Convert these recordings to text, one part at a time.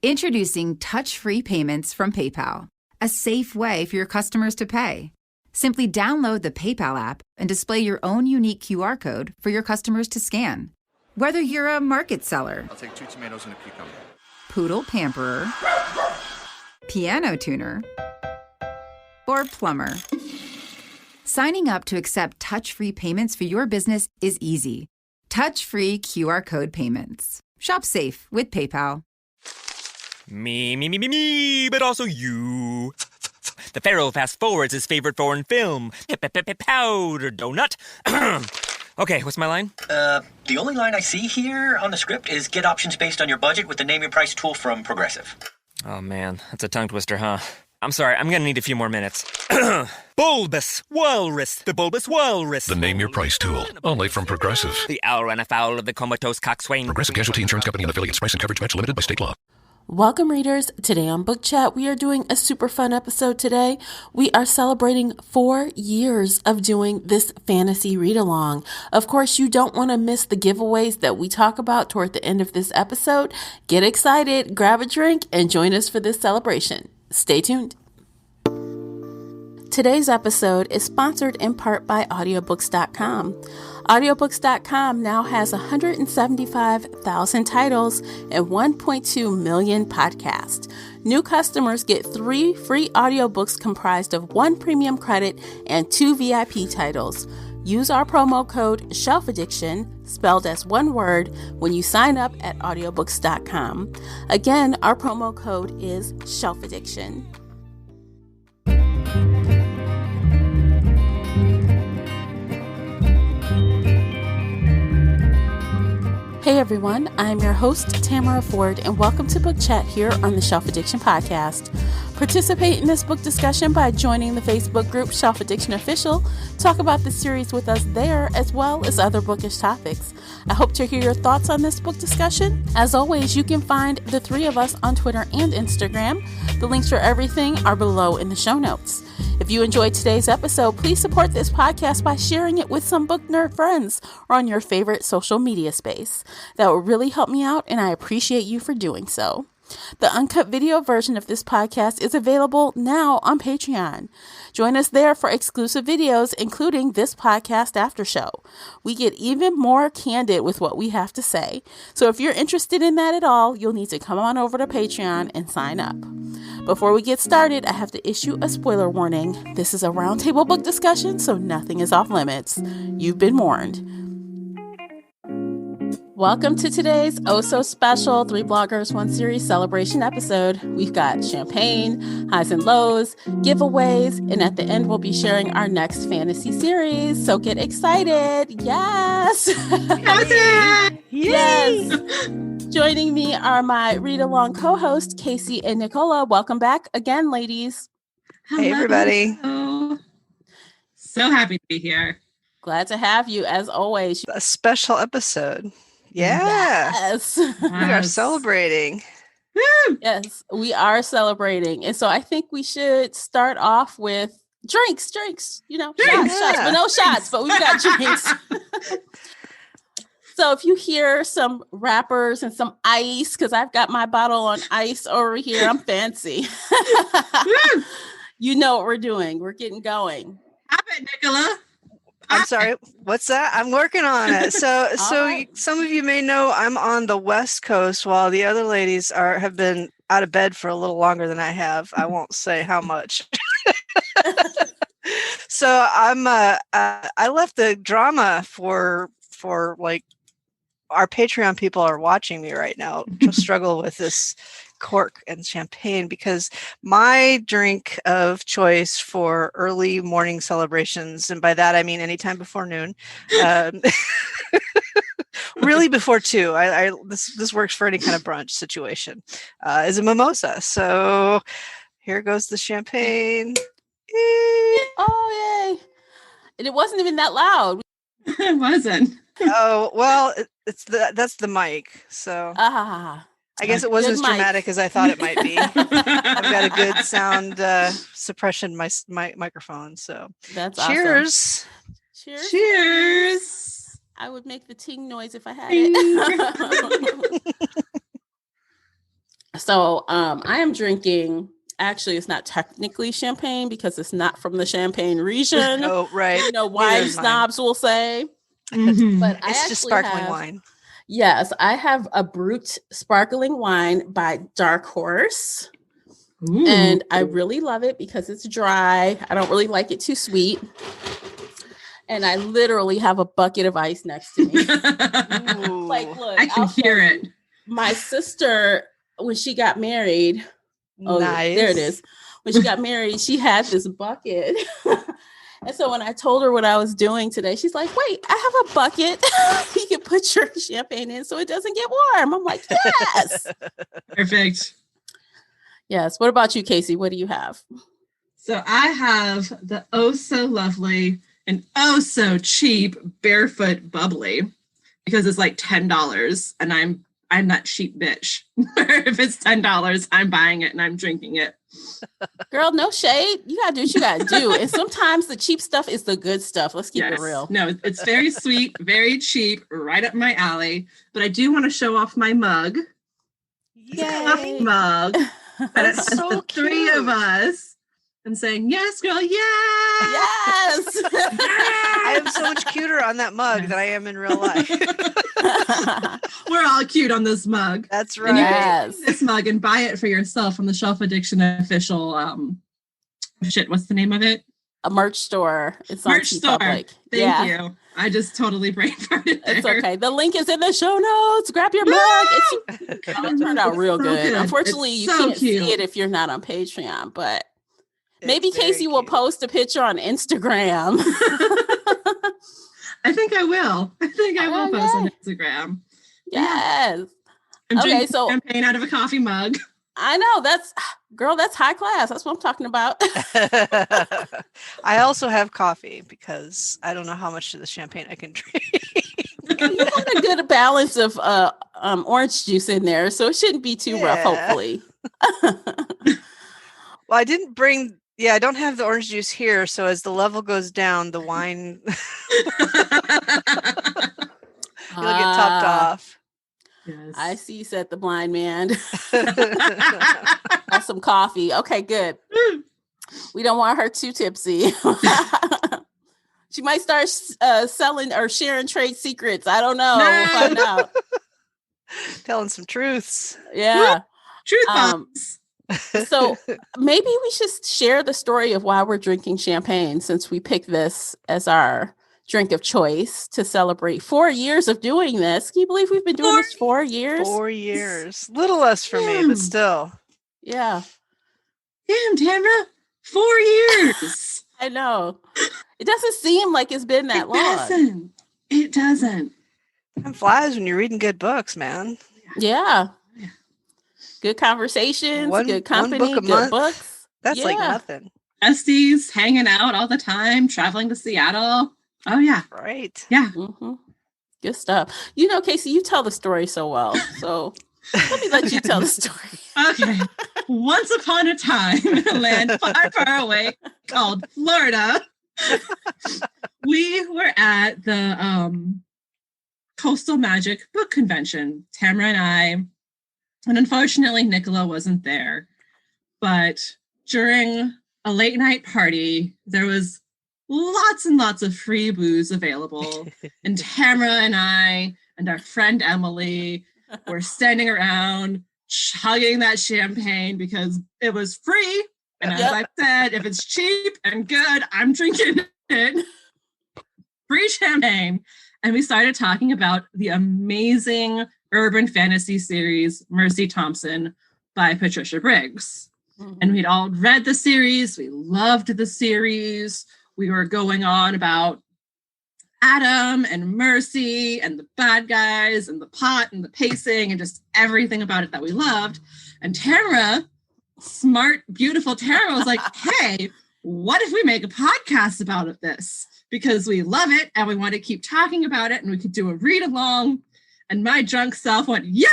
Introducing touch-free payments from PayPal, a safe way for your customers to pay. Simply download the PayPal app and display your own unique QR code for your customers to scan. Whether you're a market seller, I'll take 2 tomatoes and a cucumber. poodle pamperer, piano tuner, or plumber, signing up to accept touch-free payments for your business is easy. Touch-free QR code payments. Shop safe with PayPal. Me, but also you. The Pharaoh fast forwards his favorite foreign film, Powder Donut. Okay, what's my line? The only line I see here on the script is get options based on your budget with the Name Your Price tool from Progressive. Oh man, that's a tongue twister, huh? I'm sorry, I'm gonna need a few more minutes. Bulbous Walrus, the Bulbous Walrus. The Name Your Price tool, only from Progressive. The owl ran afoul of the comatose coxswain. Progressive Casualty Insurance Company and affiliates. Price and coverage match limited by state law. Welcome, readers. Today on Book Chat, we are doing a super fun episode today. We are celebrating 4 years of doing this fantasy read-along. Of course, you don't want to miss the giveaways that we talk about toward the end of this episode. Get excited, grab a drink, and join us for this celebration. Stay tuned. Today's episode is sponsored in part by audiobooks.com. Audiobooks.com now has 175,000 titles and 1.2 million podcasts. New customers get 3 free audiobooks comprised of 1 premium credit and 2 VIP titles. Use our promo code SHELFADDICTION, spelled as one word, when you sign up at audiobooks.com. Again, our promo code is SHELFADDICTION. Hey everyone, I'm your host, Tamara Ford, and welcome to Book Chat here on the Shelf Addiction Podcast. Participate in this book discussion by joining the Facebook group Shelf Addiction Official. Talk about the series with us there, as well as other bookish topics. I hope to hear your thoughts on this book discussion. As always, you can find the 3 of us on Twitter and Instagram. The links for everything are below in the show notes. If you enjoyed today's episode, please support this podcast by sharing it with some book nerd friends or on your favorite social media space. That would really help me out, and I appreciate you for doing so. The uncut video version of this podcast is available now on Patreon. Join us there for exclusive videos, including this podcast after show. We get even more candid with what we have to say. So if you're interested in that at all, you'll need to come on over to Patreon and sign up. Before we get started, I have to issue a spoiler warning. This is a roundtable book discussion, so nothing is off limits. You've been warned. Welcome to today's oh-so-special 3 Bloggers, 1 Series celebration episode. We've got champagne, highs and lows, giveaways, and at the end, we'll be sharing our next fantasy series. So get excited. Yes. Yes. Joining me are my read-along co-hosts, Casey and Nicola. Welcome back again, ladies. Hello. Hey, everybody. So happy to be here. Glad to have you, as always. A special episode. Yeah. Yes. We are celebrating. Yes, we are celebrating. And so I think we should start off with drinks, you know, shots, but no shots, but we've got drinks. So if you hear some wrappers and some ice, because I've got my bottle on ice over here, I'm fancy. You know what we're doing. We're getting going. Stop it, Nicola. I'm sorry. What's that? I'm working on it. So right. Some of you may know I'm on the West Coast while the other ladies have been out of bed for a little longer than I have. I won't say how much. So I'm I left the drama for like our Patreon people are watching me right now to struggle with this cork and champagne, because my drink of choice for early morning celebrations, and by that I mean anytime before noon, really before 2, this works for any kind of brunch situation, is a mimosa. So here goes the champagne. Oh, yay. And it wasn't even that loud. It wasn't. Oh, well, that's the mic. So I guess it wasn't as dramatic as I thought it might be. I've got a good sound suppression microphone. So that's cheers. Awesome. Cheers. I would make the ting noise if I had it. So I am drinking. Actually, it's not technically champagne because it's not from the Champagne region. Oh, right. You know, Neither wine is mine. snobs will say. Mhm. But I It's just actually sparkling have, wine. yes, I have a Brut sparkling wine by Dark Horse. Ooh. And I really love it because it's dry. I don't really like it too sweet. And I literally have a bucket of ice next to me. Ooh. Like, look, I can I'll show hear you. it. My sister, when she got married, Nice. there it is. When she got married, she had this bucket. And so when I told her what I was doing today, she's like, wait, I have a bucket you can put your champagne in so it doesn't get warm. I'm like, yes. Perfect. Yes. What about you, Casey? What do you have? So I have the oh so lovely and oh so cheap Barefoot Bubbly because it's like $10 and I'm that cheap bitch. If it's $10, I'm buying it and I'm drinking it. Girl, no shade. You gotta do what you gotta do. And sometimes the cheap stuff is the good stuff. Let's keep it real. No, it's very sweet, very cheap, right up my alley. But I do want to show off my mug. It's a coffee Yay. mug. And it That's has so the three cute. of us and saying, yes, girl, yeah. Yes. I am so much cuter on that mug than I am in real life. We're all cute on this mug. That's And you right. can Yes. take this mug and buy it for yourself from the Shelf Addiction official. What's the name of it? A merch store. It's on Merch store. TeePublic. Thank you. I just totally brain farted there. It's okay. The link is in the show notes. Grab your mug. It turned out real so good. good. Unfortunately, It's you so can't cute. see it if you're not on Patreon, but maybe It's very Casey will cute. post a picture on Instagram. I think I will. I think I will post on Okay. Instagram. Yes. I'm Okay, drinking so- champagne out of a coffee mug. I know that's high class. That's what I'm talking about. I also have coffee because I don't know how much of the champagne I can drink. You had a good balance of orange juice in there, so it shouldn't be too rough, Yeah. hopefully. Well, I didn't bring. Yeah, I don't have the orange juice here. So as the level goes down, the wine it'll get topped off. Yes. I see you said the blind man. Have some coffee. Okay, good. We don't want her too tipsy. She might start selling or sharing trade secrets. I don't know. We'll find out. Telling some truths. Yeah. Truth Um, bombs. So maybe we should share the story of why we're drinking champagne since we picked this as our drink of choice to celebrate 4 years of doing this. Can you believe we've been doing this 4 years? 4 years. Little less for me, Damn. but still. Yeah, Damn, Tamara. 4 years. I know. It doesn't seem like it's been that long. It doesn't. Time flies when you're reading good books, man. Yeah. Good conversations, One- good one company, book a good month. books. That's like Yeah. nothing. Besties hanging out all the time, traveling to Seattle. Oh, yeah. Right. Yeah. Mhm. Good stuff. You know, Casey, you tell the story so well. So let me let you tell the story. Okay. Once upon a time in a land far, far away called Florida, we were at the Coastal Magic Book Convention, Tamara and I. And unfortunately, Nicola wasn't there. But during a late night party, there was lots and lots of free booze available. And Tamara and I and our friend Emily were standing around chugging that champagne because it was free. And as Yep. I said, if it's cheap and good, I'm drinking it. Free champagne. And we started talking about the amazing urban fantasy series, Mercy Thompson by Patricia Briggs. And we'd all read the series. We loved the series. We were going on about Adam and Mercy and the bad guys and the pot and the pacing and just everything about it that we loved. And Tamara, smart, beautiful Tamara, was like, hey, what if we make a podcast about this? Because we love it and we want to keep talking about it and we could do a read along. And my drunk self went, yeah!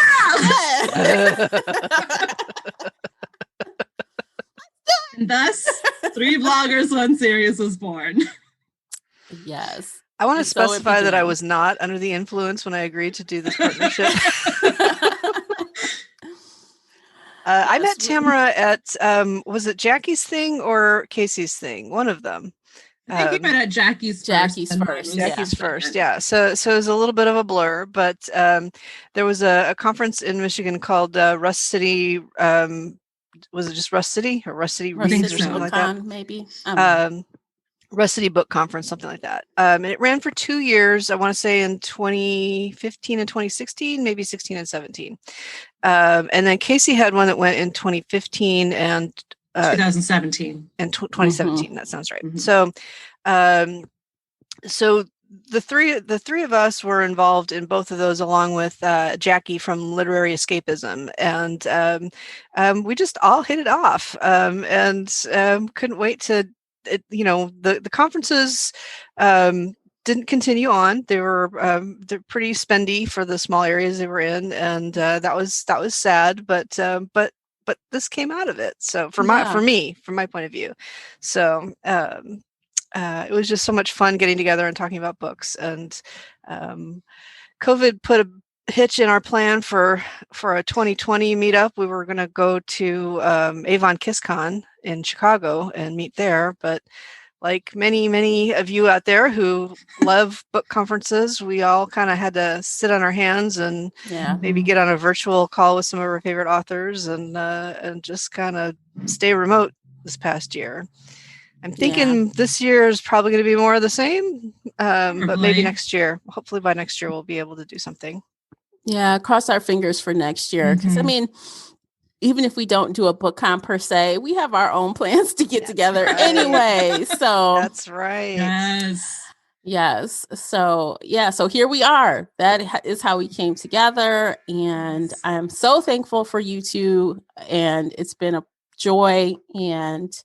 And thus, 3 Bloggers, 1 Series was born. Yes. I want to And so it specify that I began. was not under the influence when I agreed to do this partnership. I met Yes, Tamara at was it Jackie's thing or Casey's thing? One of them. I think you met at Jackie's first. Jackie's and mine first, was yeah. Jackie's first, second. yeah. So it was a little bit of a blur, but there was a conference in Michigan called Rust City. Was it just Rust City or Rust City Rust Reads City or something like BookCon, that? maybe. I don't know. Rust City Book Conference, something like that. And it ran for 2 years. I want to say in 2015 and 2016, maybe 16 and 17. And then Casey had one that went in 2015 and 2017. and 2017. That sounds right. Mhm. So, so the three of us were involved in both of those, along with Jackie from Literary Escapism, and we just all hit it off, and couldn't wait to. The conferences didn't continue on. They're pretty spendy for the small areas they were in, and that was sad. But this came out of it. So from my point of view, so it was just so much fun getting together and talking about books. And COVID put a hitch in our plan for a 2020 meetup. We were going to go to Avon KissCon in Chicago and meet there, but like many of you out there who love book conferences, we all kind of had to sit on our hands and maybe get on a virtual call with some of our favorite authors and just kind of stay remote this past year. I'm thinking this year is probably going to be more of the same, but maybe next year. Hopefully by next year we'll be able to do something. Yeah, cross our fingers for next year. Because I mean, even if we don't do a book con per se, we have our own plans to get together anyway. So that's right. Yes. So so here we are. That is how we came together. And I'm so thankful for you two. And it's been a joy. And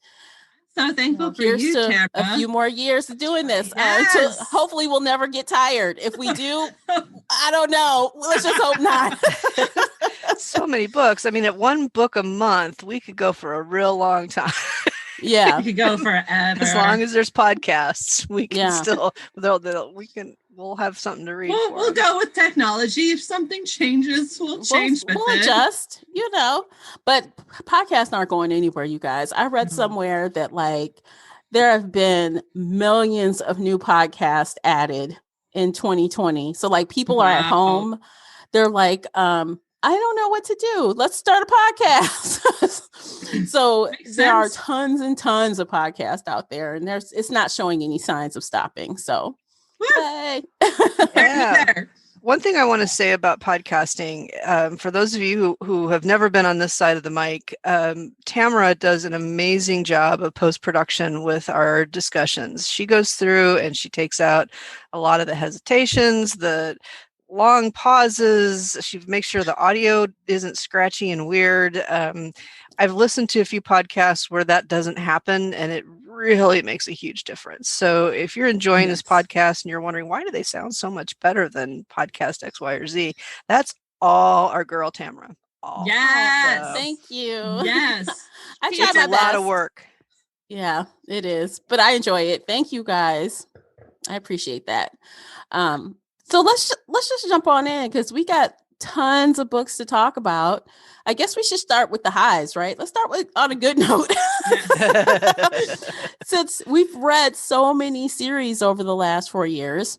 so thankful for you, Tamara. A few more years of doing this. Until hopefully we'll never get tired. If we do, I don't know. Let's just hope not. So many books. I mean, at one book a month, we could go for a real long time. Yeah. We could go forever. As long as there's podcasts, we can still, we'll have something to read. We'll go with technology. If something changes, we'll change with it. We'll adjust, but podcasts aren't going anywhere, you guys. I read somewhere that there have been millions of new podcasts added in 2020. So people are at home. They're like, I don't know what to do. Let's start a podcast. So there are tons and tons of podcasts out there, and it's not showing any signs of stopping. So, hey. One thing I want to say about podcasting, for those of you who have never been on this side of the mic, Tamara does an amazing job of post-production with our discussions. She goes through and she takes out a lot of the hesitations, the long pauses. She makes sure the audio isn't scratchy and weird. I've listened to a few podcasts where that doesn't happen, and it really makes a huge difference. So if you're enjoying this podcast and you're wondering, why do they sound so much better than podcast X, Y, or Z? That's all our girl, Tamara. Thank you. Yes. It's a lot of work. Yeah, it is. But I enjoy it. Thank you, guys. I appreciate that. So let's just jump on in, because we got tons of books to talk about. I guess we should start with the highs, right? Let's start on a good note. Since we've read so many series over the last 4 years,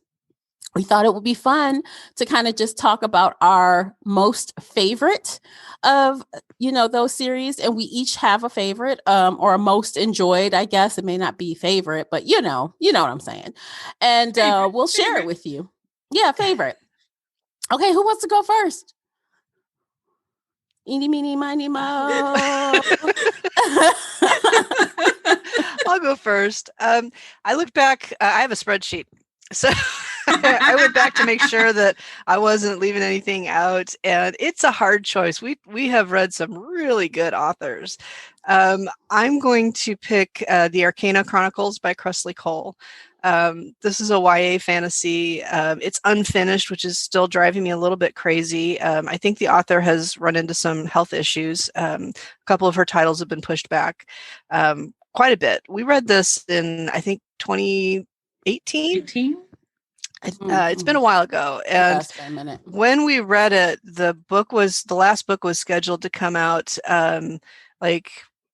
we thought it would be fun to kind of just talk about our most favorite of, those series. And we each have a favorite, or a most enjoyed, I guess. It may not be favorite, but you know what I'm saying. And we'll share it with you. Yeah, favorite. Okay, who wants to go first? Eeny, meeny, miny, mo. I'll go first. I look back. I have a spreadsheet. So I went back to make sure that I wasn't leaving anything out. And it's a hard choice. We have read some really good authors. I'm going to pick The Arcana Chronicles by Cressley Cole. This is a YA fantasy. It's unfinished, which is still driving me a little bit crazy. I think the author has run into some health issues. A couple of her titles have been pushed back quite a bit. We read this in, I think, 2018. It's been a while ago, and It's been a minute. when we read it, the last book was scheduled to come out like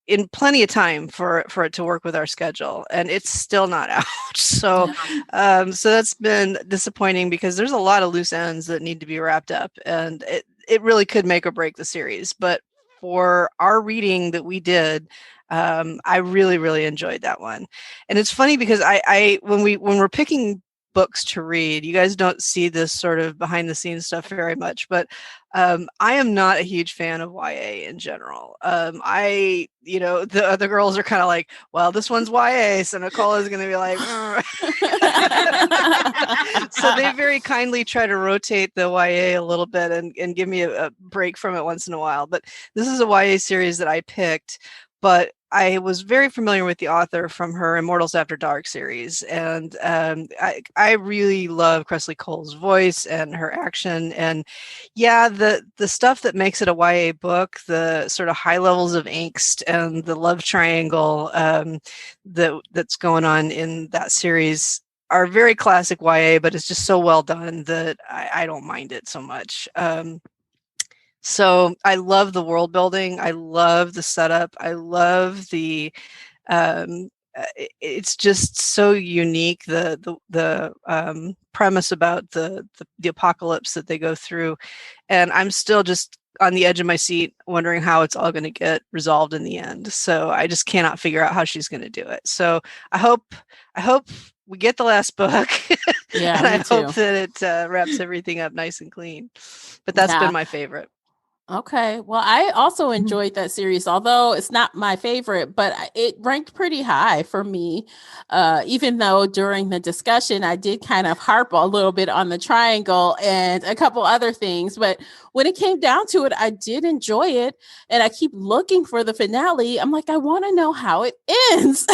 in plenty of time for it to work with our schedule, and it's still not out. So so that's been disappointing because there's a lot of loose ends that need to be wrapped up, and it really could make or break the series. But for our reading that we did, I really enjoyed that one. And it's funny because I when we're picking books to read, you guys don't see this sort of behind the scenes stuff very much, but I am not a huge fan of YA in general. The other girls are kind of like, well, this one's YA, so Nicola is going to be like, so they very kindly try to rotate the YA a little bit and give me a break from it once in a while. But this is a YA series that I picked, but I was very familiar with the author from her Immortals After Dark series, and I really love Cressley Cole's voice and her action. And yeah, the stuff that makes it a YA book, the sort of high levels of angst and the love triangle that's going on in that series are very classic YA, but it's just so well done that I don't mind it so much. So I love the world building. I love the setup. I love the it's just so unique, the premise about the apocalypse that they go through, and I'm still just on the edge of my seat wondering how it's all going to get resolved in the end. So I just cannot figure out how she's going to do it. So I hope we get the last book. Yeah, and I me too. hope that it wraps everything up nice and clean. But that's been my favorite. Okay. Well, I also enjoyed that series, although it's not my favorite, but it ranked pretty high for me. Even though during the discussion, I did kind of harp a little bit on the triangle and a couple other things. But when it came down to it, I did enjoy it. And I keep looking for the finale. I'm like, I want to know how it ends.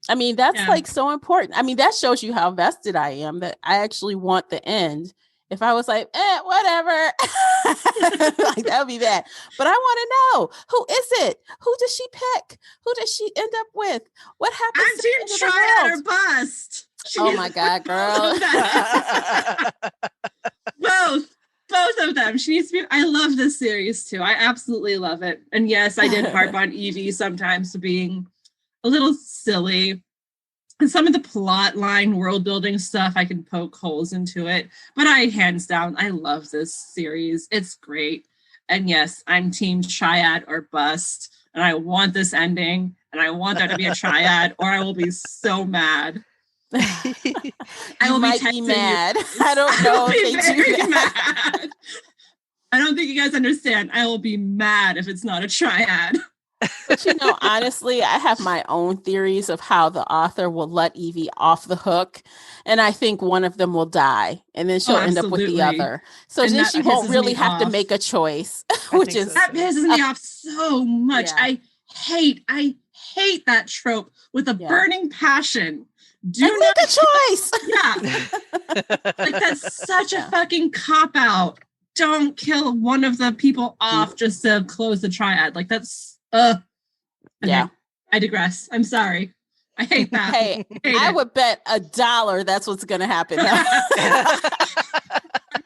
I mean, that's like so important. I mean, that shows you how vested I am, that I actually want the end. If I was like, whatever, like that would be bad. But I want to know, who is it? Who does she pick? Who does she end up with? What happens? I'm team try or bust. Oh my God, girl. Both of them. She needs to be. I love this series too. I absolutely love it. And yes, I did harp on Evie sometimes being a little silly. And some of the plot line world building stuff, I can poke holes into it. But hands down, I love this series. It's great. And yes, I'm team triad or bust. And I want this ending. And I want there to be a triad, or I will be so mad. I will be mad. I don't know if they do that. Mad. I don't think you guys understand. I will be mad if it's not a triad. But honestly, I have my own theories of how the author will let Evie off the hook. And I think one of them will die, and then she'll end up with the other. So and then she won't really have to make a choice, that pisses me off so much. Yeah. I hate that trope with a burning passion. Make a choice. Yeah. Like, that's such a fucking cop-out. Don't kill one of the people off just to close the triad. Like, that's okay. Yeah. I digress. I'm sorry. I hate that. Hey, I would bet $1 that's what's going to happen.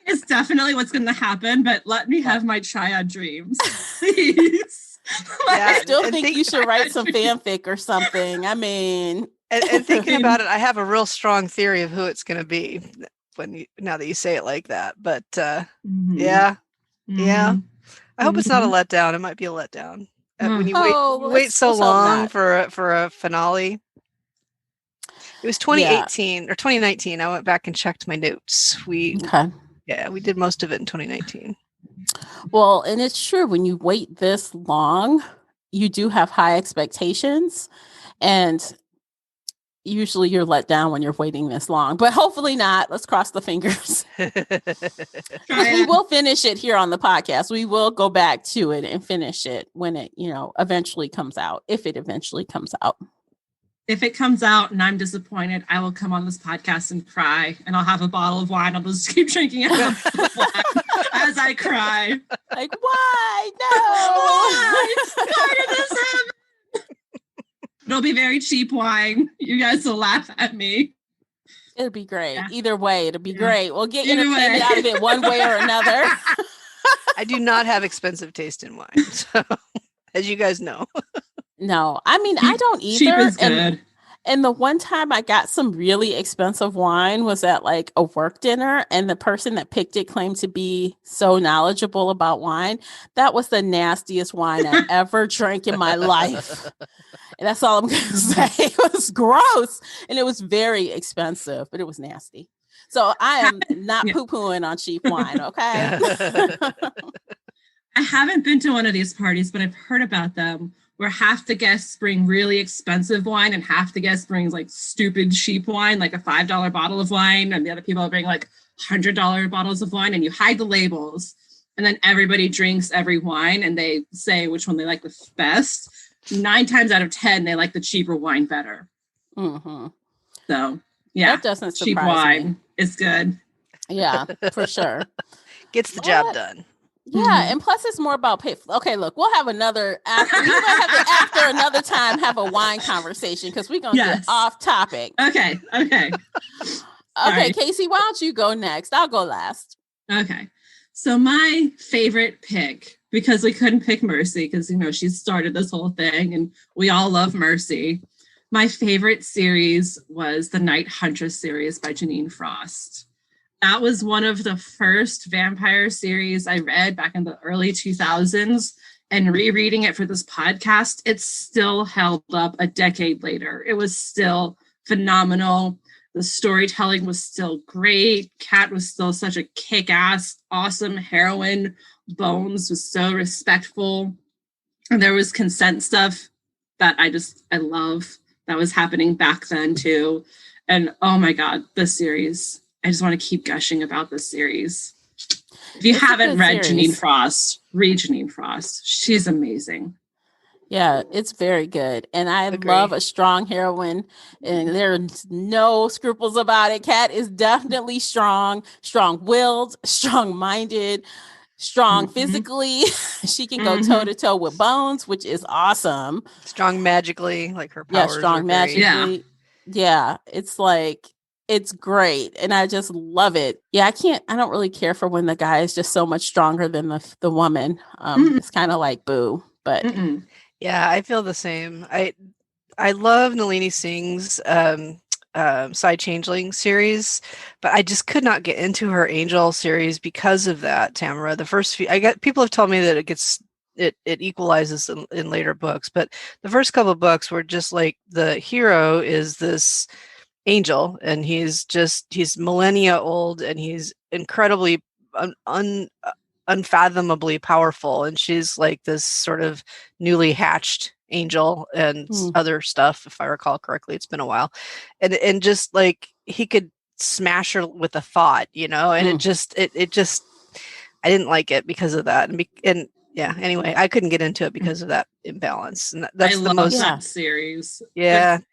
It's definitely what's going to happen, but let me have my triad dreams, please. I still think you should write some fanfic or something. I mean, and thinking about it, I have a real strong theory of who it's going to be now that you say it like that. But yeah. I hope it's not a letdown. It might be a letdown. When you wait so long for a finale. It was 2018 or 2019. I went back and checked my notes. We did most of it in 2019. Well, and it's true, when you wait this long, you do have high expectations, and usually you're let down when you're waiting this long, but hopefully not. Let's cross the fingers. We will finish it here on the podcast. We will go back to it and finish it when it, eventually comes out, if it eventually comes out. If it comes out and I'm disappointed, I will come on this podcast and cry, and I'll have a bottle of wine. I'll just keep drinking it as I cry. Like, why? No. Why did this happen? It'll be very cheap wine. You guys will laugh at me. It'll be great. Yeah. Either way, it'll be great. We'll get Either entertainment way. out of it one way or another. I do not have expensive taste in wine, so as you guys know. No, I mean, I don't either. Cheap is good. And the one time I got some really expensive wine was at like a work dinner, and the person that picked it claimed to be so knowledgeable about wine. That was the nastiest wine I ever drank in my life. And that's all I'm going to say. It was gross, and it was very expensive, but it was nasty. So I am not poo-pooing on cheap wine, okay? I haven't been to one of these parties, but I've heard about them where half the guests bring really expensive wine and half the guests brings like stupid cheap wine, like a $5 bottle of wine, and the other people bring like $100 bottles of wine, and you hide the labels, and then everybody drinks every wine and they say which one they like the best. 9 times out of 10, they like the cheaper wine better. Mm-hmm. So yeah, that doesn't surprise cheap wine me. is good. Yeah, for sure. Gets the job done. Yeah, and plus it's more about pay. Okay, look, we'll have another after. You might have to after another time have a wine conversation because we're gonna get off topic. Okay. Okay, Sorry. Casey, why don't you go next? I'll go last. Okay. So my favorite pick, because we couldn't pick Mercy because, she started this whole thing and we all love Mercy. My favorite series was the Night Huntress series by Janine Frost. That was one of the first vampire series I read back in the early 2000s, and rereading it for this podcast, it still held up a decade later. It was still phenomenal. The storytelling was still great. Kat was still such a kick-ass, awesome heroine. Bones was so respectful. And there was consent stuff that I love that was happening back then too. And oh my God, this series. I just want to keep gushing about this series. If you haven't read Janine Frost, read Janine Frost. She's amazing. Yeah, it's very good. And I love a strong heroine, and there's no scruples about it. Kat is definitely strong-willed, strong-minded, strong physically. She can go toe-to-toe with Bones, which is awesome. Strong magically, like her powers. Yeah, strong magically. Yeah, it's great. And I just love it. Yeah, I don't really care for when the guy is just so much stronger than the woman. It's kind of like boo, but yeah, I feel the same. I love Nalini Singh's Side Changeling series, but I just could not get into her Angel series because of that, Tamara. The first few, people have told me that it equalizes in later books, but the first couple of books were just like the hero is this angel, and he's millennia old, and he's incredibly unfathomably powerful, and she's like this sort of newly hatched angel and other stuff, if I recall correctly. It's been a while, and just like he could smash her with a thought, and it just I didn't like it because of that, and yeah, anyway, I couldn't get into it because of that imbalance, and that's that series. Yeah. But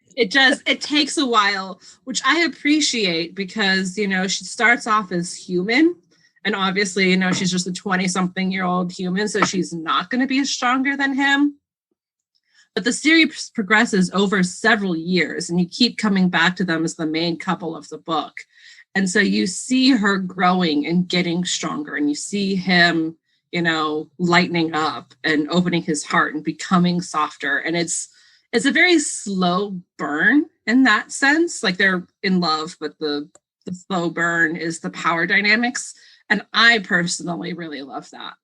it takes a while, which I appreciate because, she starts off as human, and obviously, she's just a 20-something-year-old human, so she's not going to be stronger than him. But the series progresses over several years, and you keep coming back to them as the main couple of the book. And so you see her growing and getting stronger, and you see him, lightening up and opening his heart and becoming softer. And it's a very slow burn in that sense. Like they're in love, but the slow burn is the power dynamics. And I personally really love that.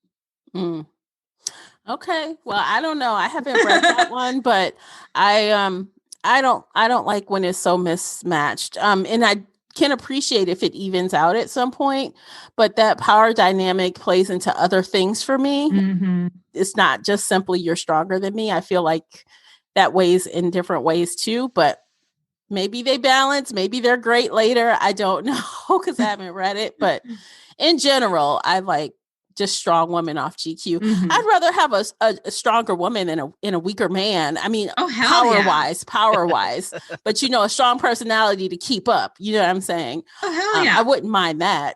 Okay. Well, I don't know. I haven't read that one, but I don't like when it's so mismatched. And I can appreciate if it evens out at some point, but that power dynamic plays into other things for me. It's not just simply you're stronger than me. I feel like that weighs in different ways too, but maybe they balance, maybe they're great later. I don't know because I haven't read it, but in general, I like just strong women off GQ. I'd rather have a stronger woman than a weaker man. I mean, power wise, but a strong personality to keep up. You know what I'm saying? Oh, hell yeah. I wouldn't mind that.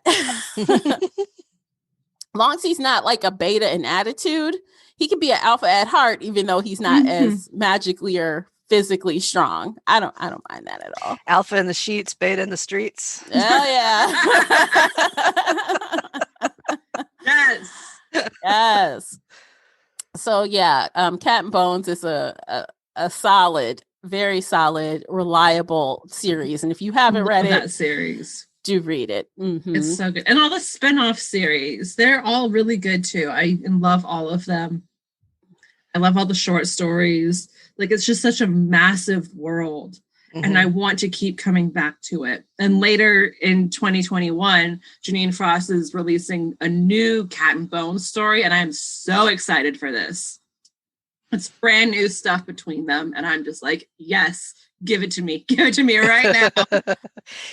Long as he's not like a beta in attitude, he can be an alpha at heart, even though he's not as magically or physically strong. I don't mind that at all. Alpha in the sheets, beta in the streets. Oh yeah. Yes. Yes. So yeah, Cat and Bones is a solid, very solid, reliable series. And if you haven't read that it, series, do read it. Mm-hmm. It's so good. And all the spin-off series, they're all really good too. I love all of them. I love all the short stories. Like, it's just such a massive world. Mm-hmm. And I want to keep coming back to it. And later in 2021, Janine Frost is releasing a new Cat and Bones story. And I'm so excited for this. It's brand new stuff between them. And I'm just like, yes, give it to me. Give it to me right now.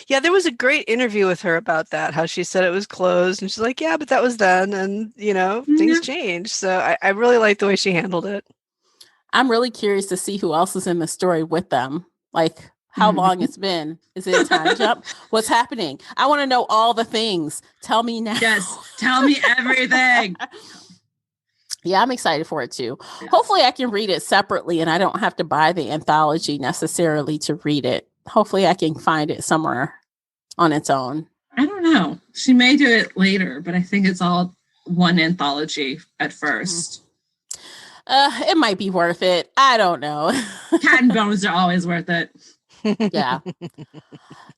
Yeah, there was a great interview with her about that, how she said it was closed. And she's like, yeah, but that was then. And, things changed. So I really like the way she handled it. I'm really curious to see who else is in the story with them. Like, how long it's been. Is it a time jump? What's happening? I want to know all the things. Tell me now. Yes, tell me everything. Yeah, I'm excited for it too. Yes. Hopefully I can read it separately and I don't have to buy the anthology necessarily to read it. Hopefully I can find it somewhere on its own. I don't know. She may do it later, but I think it's all one anthology at first. It might be worth it. I don't know. Cat and Bones are always worth it. Yeah.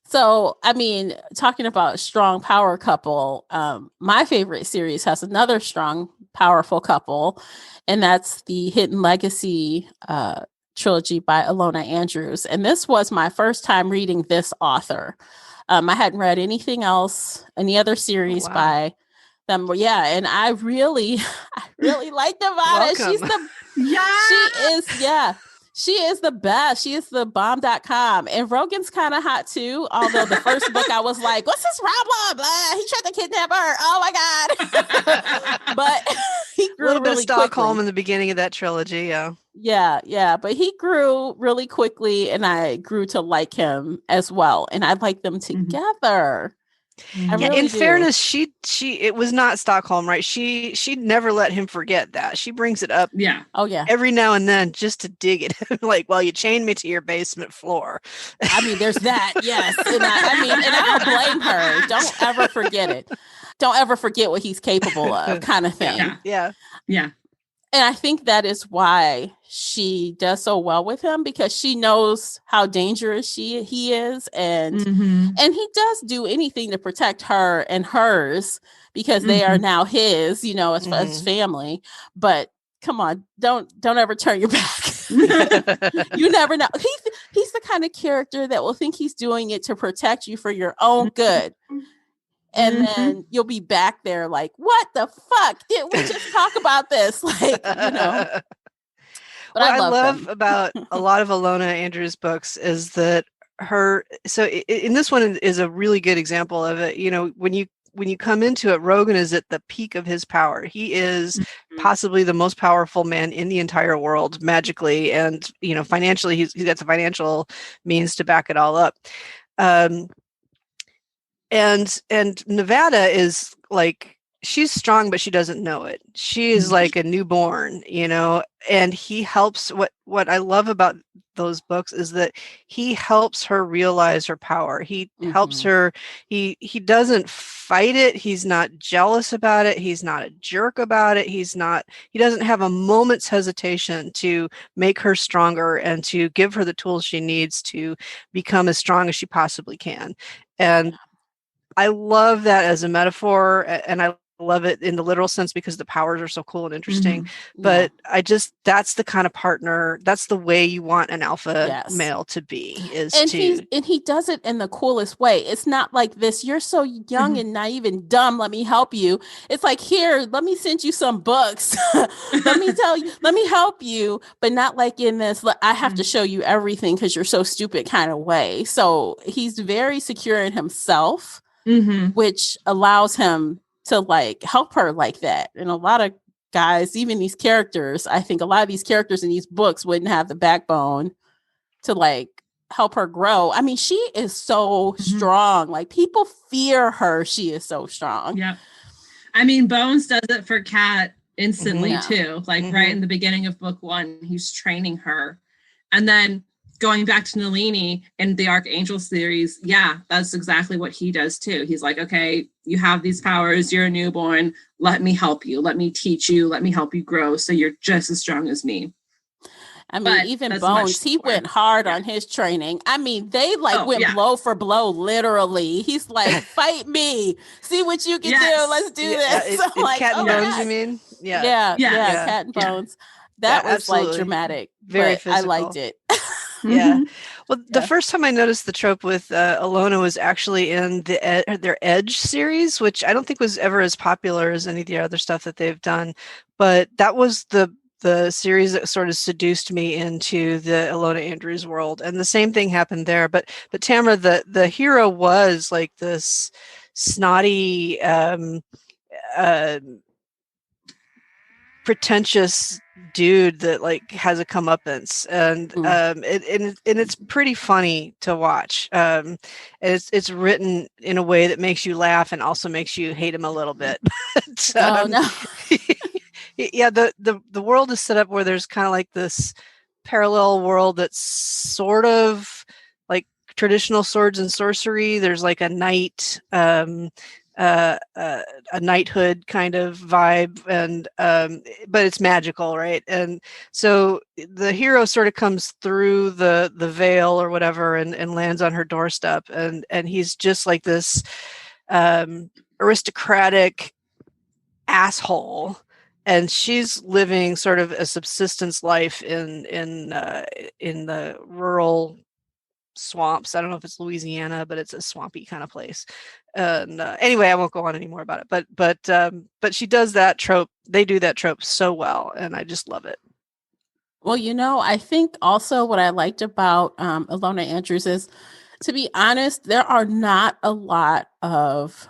So, I mean, talking about strong power couple, my favorite series has another strong, powerful couple, and that's the Hidden Legacy trilogy by Ilona Andrews. And this was my first time reading this author. I hadn't read anything else, any other series by them. Yeah, and I really like Nevada. She's the She is the best. She is the bomb.com. And Rogan's kind of hot too. Although the first book I was like, what's this problem? He tried to kidnap her. Oh my God. But he grew a little bit of Stockholm quickly. In the beginning of that trilogy. Yeah. But he grew really quickly and I grew to like him as well. And I like them together. In fairness, she it was not Stockholm, right? She never let him forget that. She brings it up every now and then just to dig it. Like, well, you chained me to your basement floor. I mean, there's that, yes. And I don't blame her. Don't ever forget it. Don't ever forget what he's capable of, kind of thing. Yeah. And I think that is why she does so well with him, because she knows how dangerous he is. And he does do anything to protect her and hers because they are now his, as far as family. But come on, don't ever turn your back. You never know. He's the kind of character that will think he's doing it to protect you for your own good. And then you'll be back there like, what the fuck? Did we just talk about this? Like, But what I love about a lot of Ilona Andrews' books is that in this one is a really good example of it. When you come into it, Rogan is at the peak of his power. He is possibly the most powerful man in the entire world magically. And, financially, he's got the financial means to back it all up. And Nevada is like, she's strong, but she doesn't know it. She is like a newborn, and he helps. What I love about those books is that he helps her realize her power. He helps her. He doesn't fight it. He's not jealous about it. He's not a jerk about it. He doesn't have a moment's hesitation to make her stronger and to give her the tools she needs to become as strong as she possibly can. And I love that as a metaphor, and I love it in the literal sense because the powers are so cool and interesting. But that's the kind of partner, that's the way you want an alpha male to be. He does it in the coolest way. It's not like this, you're so young and naive and dumb, let me help you. It's like, here, let me send you some books. Let me help you, but not like in this, I have to show you everything because you're so stupid kind of way. So he's very secure in himself. Which allows him to like help her like that. And a lot of guys, even these characters, I think a lot of these characters in these books wouldn't have the backbone to like help her grow. I mean, she is so strong. Like, people fear her. She is so strong. Yeah. I mean, Bones does it for Kat instantly too. Like right in the beginning of book 1, he's training her. And then going back to Nalini in the Archangel series, yeah, that's exactly what he does too. He's like, okay, you have these powers, you're a newborn, let me help you, let me teach you, let me help you grow so you're just as strong as me. I mean, But even that's Bones, much he slower. went hard Yeah. on his training. I mean, they like Oh, went yeah. blow for blow, literally. He's like, fight me, see what you can Yes. do. Let's do this. I'm in like, Cat and oh my Bones, you God. mean? Yeah. Yeah, Yeah. Cat and Yeah. Bones. That was like Absolutely. dramatic, Very but I liked physical. it. Yeah. Mhm. Well, the Yeah. first time I noticed the trope with Alona was actually in their Edge series, which I don't think was ever as popular as any of the other stuff that they've done. But that was the series that sort of seduced me into the Alona Andrews world, and the same thing happened there. But Tamara, the hero was like this snotty, pretentious dude that like has a comeuppance, and it's pretty funny to watch. It's written in a way that makes you laugh and also makes you hate him a little bit. But, Oh no. yeah, the world is set up where there's kind of like this parallel world that's sort of like traditional swords and sorcery. There's like a knight, a knighthood kind of vibe, and but it's magical, right? And so the hero sort of comes through the veil or whatever, and lands on her doorstep, and he's just like this aristocratic asshole, and she's living sort of a subsistence life in the rural swamps. I don't know if it's Louisiana, but it's a swampy kind of place. And anyway, I won't go on anymore about it. But she does that trope. They do that trope so well, and I just love it. Well, I think also what I liked about Alona Andrews is, to be honest, there are not a lot of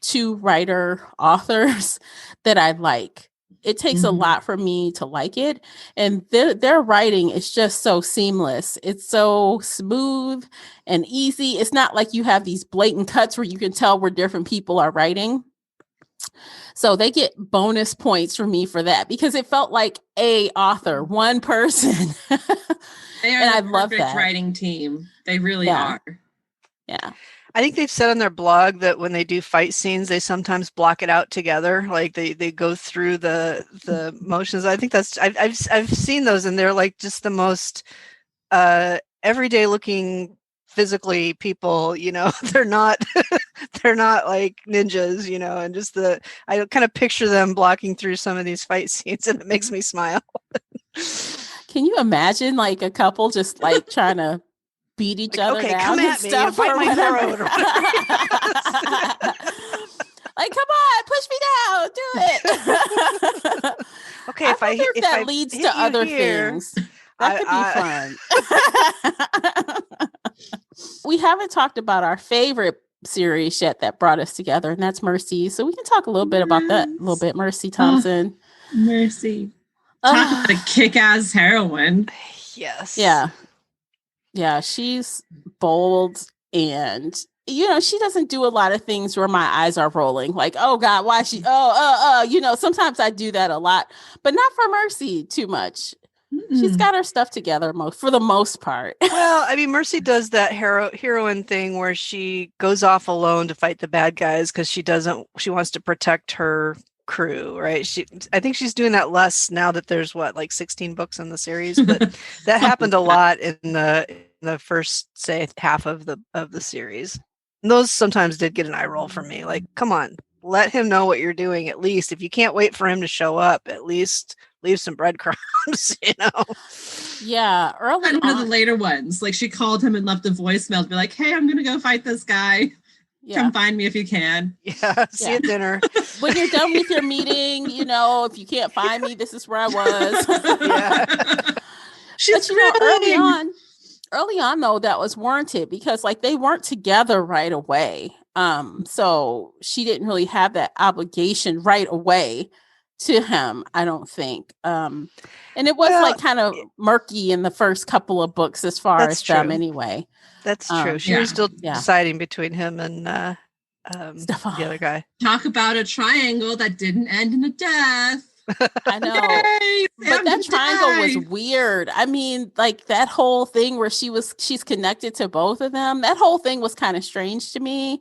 two-writer authors that I like. It takes a lot for me to like it, and their writing is just so seamless. It's so smooth and easy. It's not like you have these blatant cuts where you can tell where different people are writing. So they get bonus points for me for that, because it felt like a author, one person. They are And the I love perfect that. writing team. They really Yeah. are. Yeah. I think they've said on their blog that when they do fight scenes, they sometimes block it out together. Like they go through the motions. I think that's I've seen those, and they're like just the most everyday looking physically people. They're not they're not like ninjas. And just I kind of picture them blocking through some of these fight scenes, and it makes me smile. Can you imagine like a couple just like trying to beat each other Okay, down come and at me and stuff bite or my whatever? throat or Like, come on, push me down, do it. Okay, I if I wonder if that I leads hit to you other here, things. That could be fun. We haven't talked about our favorite series yet that brought us together, and that's Mercy. So we can talk a little bit about that a little bit. Mercy Thompson. Mercy. Talk about a kick-ass heroine. Yes. Yeah, she's bold, and she doesn't do a lot of things where my eyes are rolling. Like, oh God, why she? Sometimes I do that a lot, but not for Mercy too much. She's got her stuff together for the most part. Well, I mean, Mercy does that heroine thing where she goes off alone to fight the bad guys because she wants to protect her crew, right? I think she's doing that less now that there's 16 books in the series, but that happened a lot in the first, say, half of the series. And those sometimes did get an eye roll from me. Like, come on, let him know what you're doing. At least if you can't wait for him to show up, at least leave some breadcrumbs. Yeah, early on. One of the later ones, like she called him and left a voicemail to be like, "Hey, I'm gonna go fight this guy. Yeah. Come find me if you can." Yeah, see you at dinner. When you're done with your meeting, if you can't find me, this is where I was. Yeah. She's early on though, that was warranted because like they weren't together right away. So she didn't really have that obligation right away to him, I don't think. And it was like kind of murky in the first couple of books as far as them anyway. That's true. She was still deciding between him and the other guy. Talk about a triangle that didn't end in a death. I know. Yay, But Sam that triangle died. was weird. I mean, like that whole thing where she's connected to both of them. That whole thing was kind of strange to me.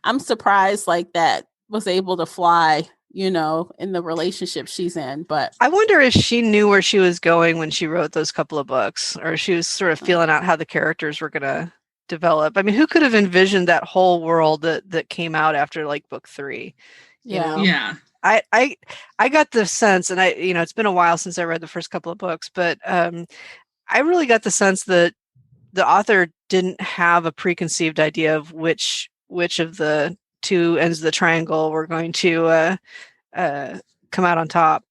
I'm surprised like that was able to fly, in the relationship she's in. But I wonder if she knew where she was going when she wrote those couple of books, or she was sort of feeling out how the characters were going to develop. I mean, who could have envisioned that whole world that came out after like book 3? Yeah. I got the sense, and it's been a while since I read the first couple of books, but I really got the sense that the author didn't have a preconceived idea of which of the two ends of the triangle were going to come out on top.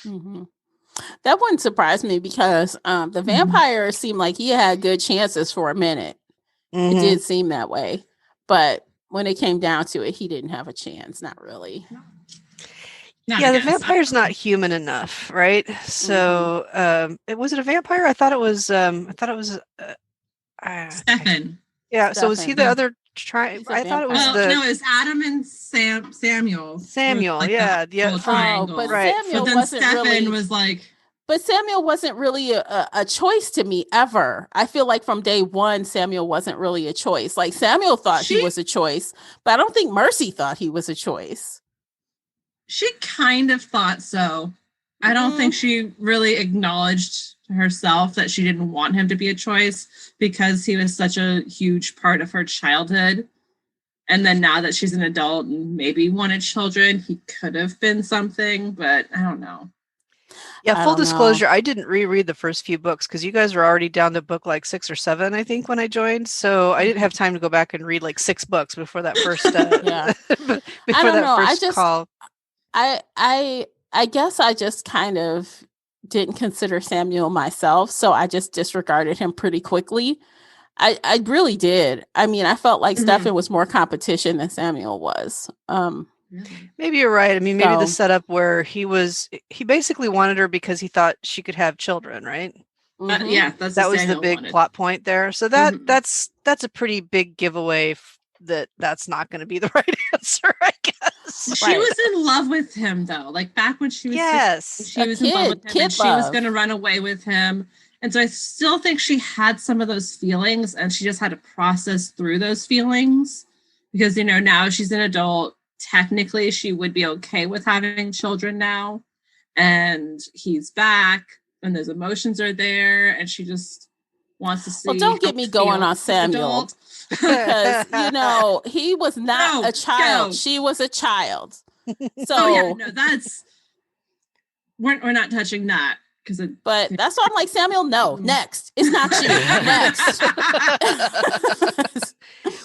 Mhm. That wouldn't surprise me because the vampire seemed like he had good chances for a minute. It did seem that way. But when it came down to it, he didn't have a chance. Not really. The vampire's not human enough, right? So, was it a vampire? I thought it was. Stefan. Yeah. So was he the other? I thought it was no, it's Adam and Samuel. Samuel, yeah. Triangle. But right. Samuel But then wasn't Stefan really. was like. But Samuel wasn't really a choice to me ever. I feel like from day one, Samuel wasn't really a choice. Like Samuel thought he was a choice, but I don't think Mercy thought he was a choice. She kind of thought so. I don't think she really acknowledged herself that she didn't want him to be a choice because he was such a huge part of her childhood. And then now that she's an adult and maybe wanted children, he could have been something, but I don't know. Yeah, full disclosure, I didn't reread the first few books because you guys were already down to book like 6 or 7, I think, when I joined. So I didn't have time to go back and read like 6 books before that first call. I guess I just kind of didn't consider Samuel myself, so I just disregarded him pretty quickly. I really did. I mean, I felt like Stefan was more competition than Samuel was. Maybe you're right. I mean, maybe the setup where he basically wanted her because he thought she could have children, right? That was the big plot point there. So that's a pretty big giveaway that's not going to be the right answer, I guess. She was in love with him though. Like back when she was 16, she was in love with him and she was going to run away with him. And so I still think she had some of those feelings and she just had to process through those feelings because, now she's an adult. Technically, she would be okay with having children now. And he's back and those emotions are there. And she just wants to see. Well, don't get me going on Samuel. Because, he was not a child. No. She was a child. So, we're not touching that. But that's why I'm like, Samuel, no, next. It's not you. Next.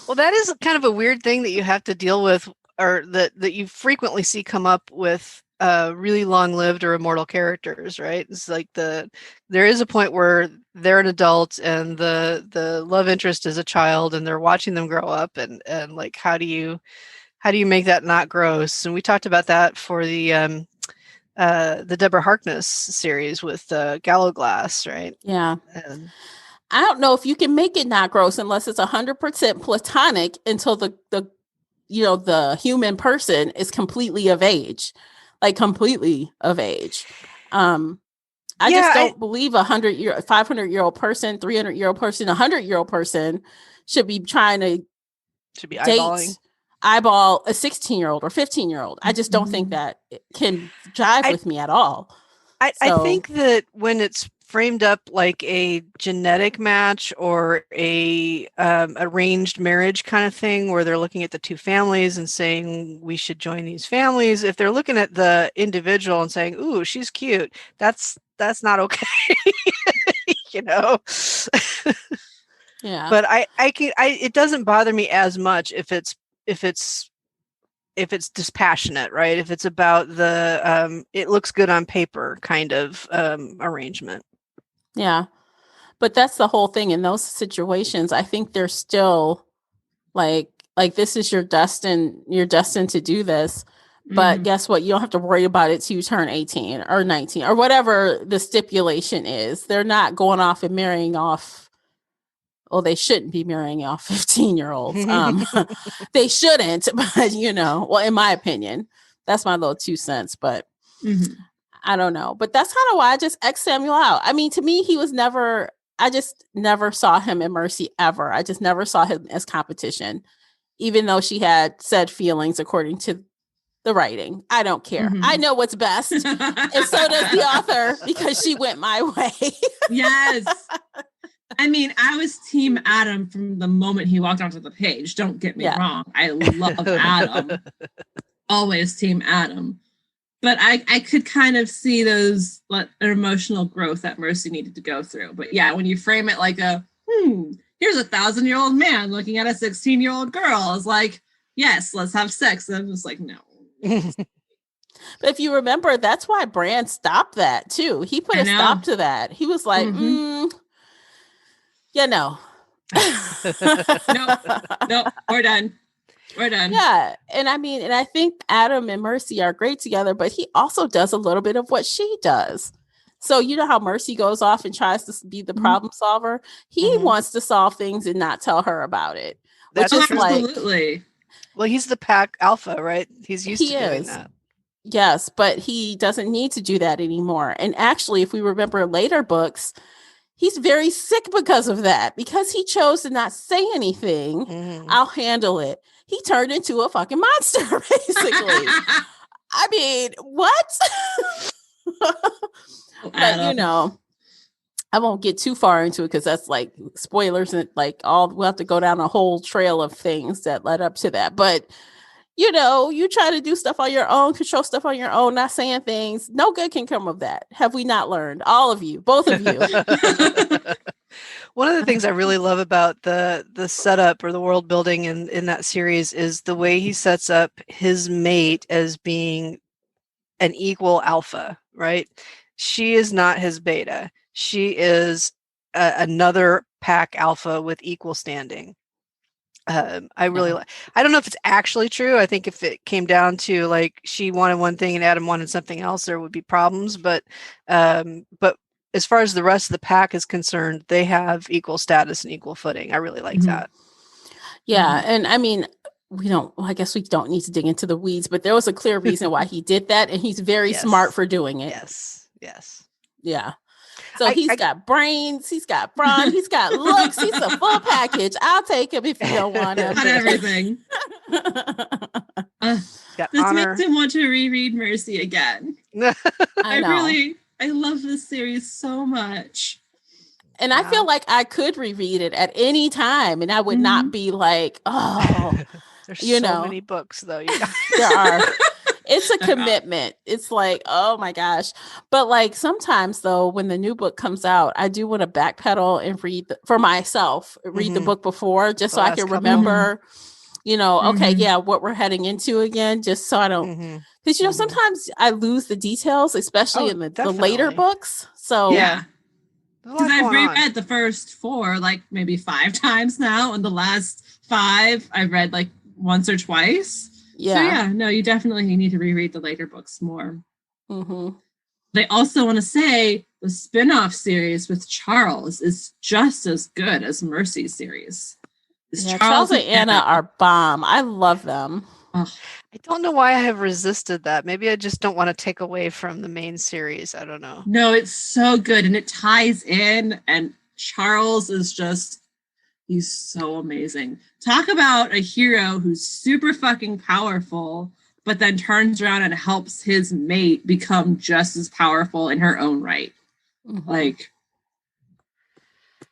Well, that is kind of a weird thing that you have to deal with, or that you frequently see come up with really long-lived or immortal characters, right? It's like there is a point where they're an adult and the love interest is a child and they're watching them grow up and like how do you make that not gross? And we talked about that for the Deborah Harkness series with Gallowglass, right? Yeah. And I don't know if you can make it not gross unless it's 100% platonic until the human person is completely of age. I just don't believe 500-year-old person, 300-year-old person, 100-year-old person should be eyeball a 16-year-old or 15-year-old. I just don't think that it can jive with me at all. I think that when it's framed up like a genetic match or a arranged marriage kind of thing where they're looking at the two families and saying we should join these families, if they're looking at the individual and saying, ooh, she's cute, that's not okay. Yeah. But it doesn't bother me as much if it's dispassionate, right? If it's about the it looks good on paper kind of arrangement. Yeah. But that's the whole thing in those situations. I think they're still like this is you're destined to do this. But guess what? You don't have to worry about it till you turn 18 or 19 or whatever the stipulation is. They're not going off and marrying off. Well, they shouldn't be marrying off 15-year-olds. They shouldn't, but well, in my opinion, that's my little 2 cents. But I don't know, but that's kind of why I just X Samuel out. I mean, to me, he was never. I just never saw him in Mercy ever. I just never saw him as competition, even though she had said feelings according to the writing. I don't care. Mhm. I know what's best, and so does the author because she went my way. Yes. I mean, I was Team Adam from the moment he walked onto the page. Don't get me wrong. I love Adam. Always Team Adam. But I could kind of see those an emotional growth that Mercy needed to go through. But yeah, when you frame it like here's a 1,000-year-old man looking at a 16-year-old girl, it's like, yes, let's have sex. And I'm just like, no. But if you remember, that's why Bran stopped that too. He put a stop to that. He was like, no. No, we're done. We're done. Yeah. And I think Adam and Mercy are great together, but he also does a little bit of what she does. So you know how Mercy goes off and tries to be the problem solver? He wants to solve things and not tell her about it. That's absolutely. Well, he's the pack alpha, right? He's used to doing that. Yes, but he doesn't need to do that anymore. And actually, if we remember later books, he's very sick because of that. Because he chose to not say anything, I'll handle it. He turned into a fucking monster, basically. I mean, what? But, you know, I won't get too far into it because that's like spoilers and like we'll have to go down a whole trail of things that led up to that. But, you know, you try to do stuff on your own, control stuff on your own, not saying things. No good can come of that. Have we not learned? All of you, both of you. One of the things I really love about the setup or the world building in that series is the way he sets up his mate as being an equal alpha, right? She is not his beta. She is another pack alpha with equal standing. I don't know if it's actually true. I think if it came down to like she wanted one thing and Adam wanted something else, there would be problems. But as far as the rest of the pack is concerned, they have equal status and equal footing. I really like that. Yeah. And I mean, I guess we don't need to dig into the weeds, but there was a clear reason why he did that. And he's very smart for doing it. Yes. Yeah. So he's got brains, he's got brawn, he's got looks, he's a full package. I'll take him if you don't want him. Got everything. This makes him want to reread Mercy again. I love this series so much. And I feel like I could reread it at any time and I would not be like, there's so many books though. There are. It's a commitment. It's like, oh my gosh. But like sometimes though, when the new book comes out, I do want to backpedal and read for myself, read the book before, just so I can remember, what we're heading into again, just so I don't, because, sometimes I lose the details, especially in the later books. So yeah. Because I've reread the first 4, like maybe 5 times now. And the last 5 I've read like once or twice. Yeah. So you definitely need to reread the later books more. They also want to say the spin-off series with Charles is just as good as Mercy's series. Charles and Anna are bomb. I love them. I don't know why I have resisted that. Maybe I just don't want to take away from the main series. I don't know. No, it's so good and it ties in, and Charles is just, he's so amazing. Talk about a hero who's super fucking powerful, but then turns around and helps his mate become just as powerful in her own right. Like,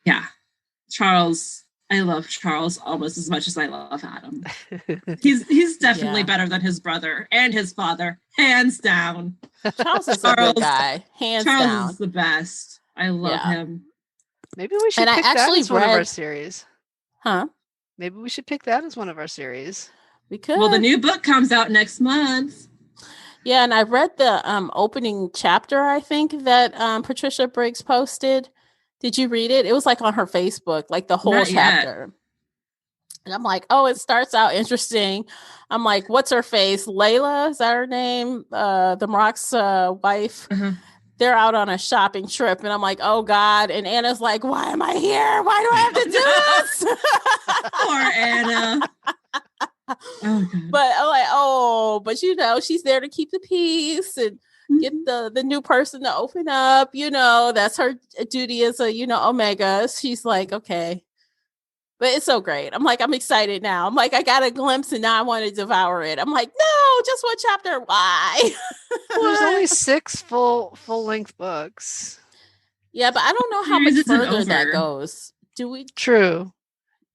yeah. Charles, I love Charles almost as much as I love Adam. He's definitely better than his brother and his father, hands down. Charles is a good guy, hands down. Charles is the best. I love him. Maybe we should pick that as one of our series. Huh? Maybe we should pick that as one of our series. We could. Well, the new book comes out next month. Yeah, and I read the opening chapter, I think, that Patricia Briggs posted. Did you read it? It was like on her Facebook, like the whole Not chapter. Yet. And I'm like, oh, it starts out interesting. I'm like, what's her face? Layla, is that her name? The Maroc's wife. They're out on a shopping trip. And I'm like, oh God. And Anna's like, why am I here? Why do I have to do this? Poor Anna. Oh, God. But I'm like, but she's there to keep the peace. And get the new person to open up. That's her duty as a Omega. She's like, okay. But it's so great. I'm like, I'm excited now. I'm like, I got a glimpse and now I want to devour it. I'm like, no, just one chapter. Why? There's only 6 full-length books. Yeah, but I don't know how much Series isn't further that over. goes. Do we? True.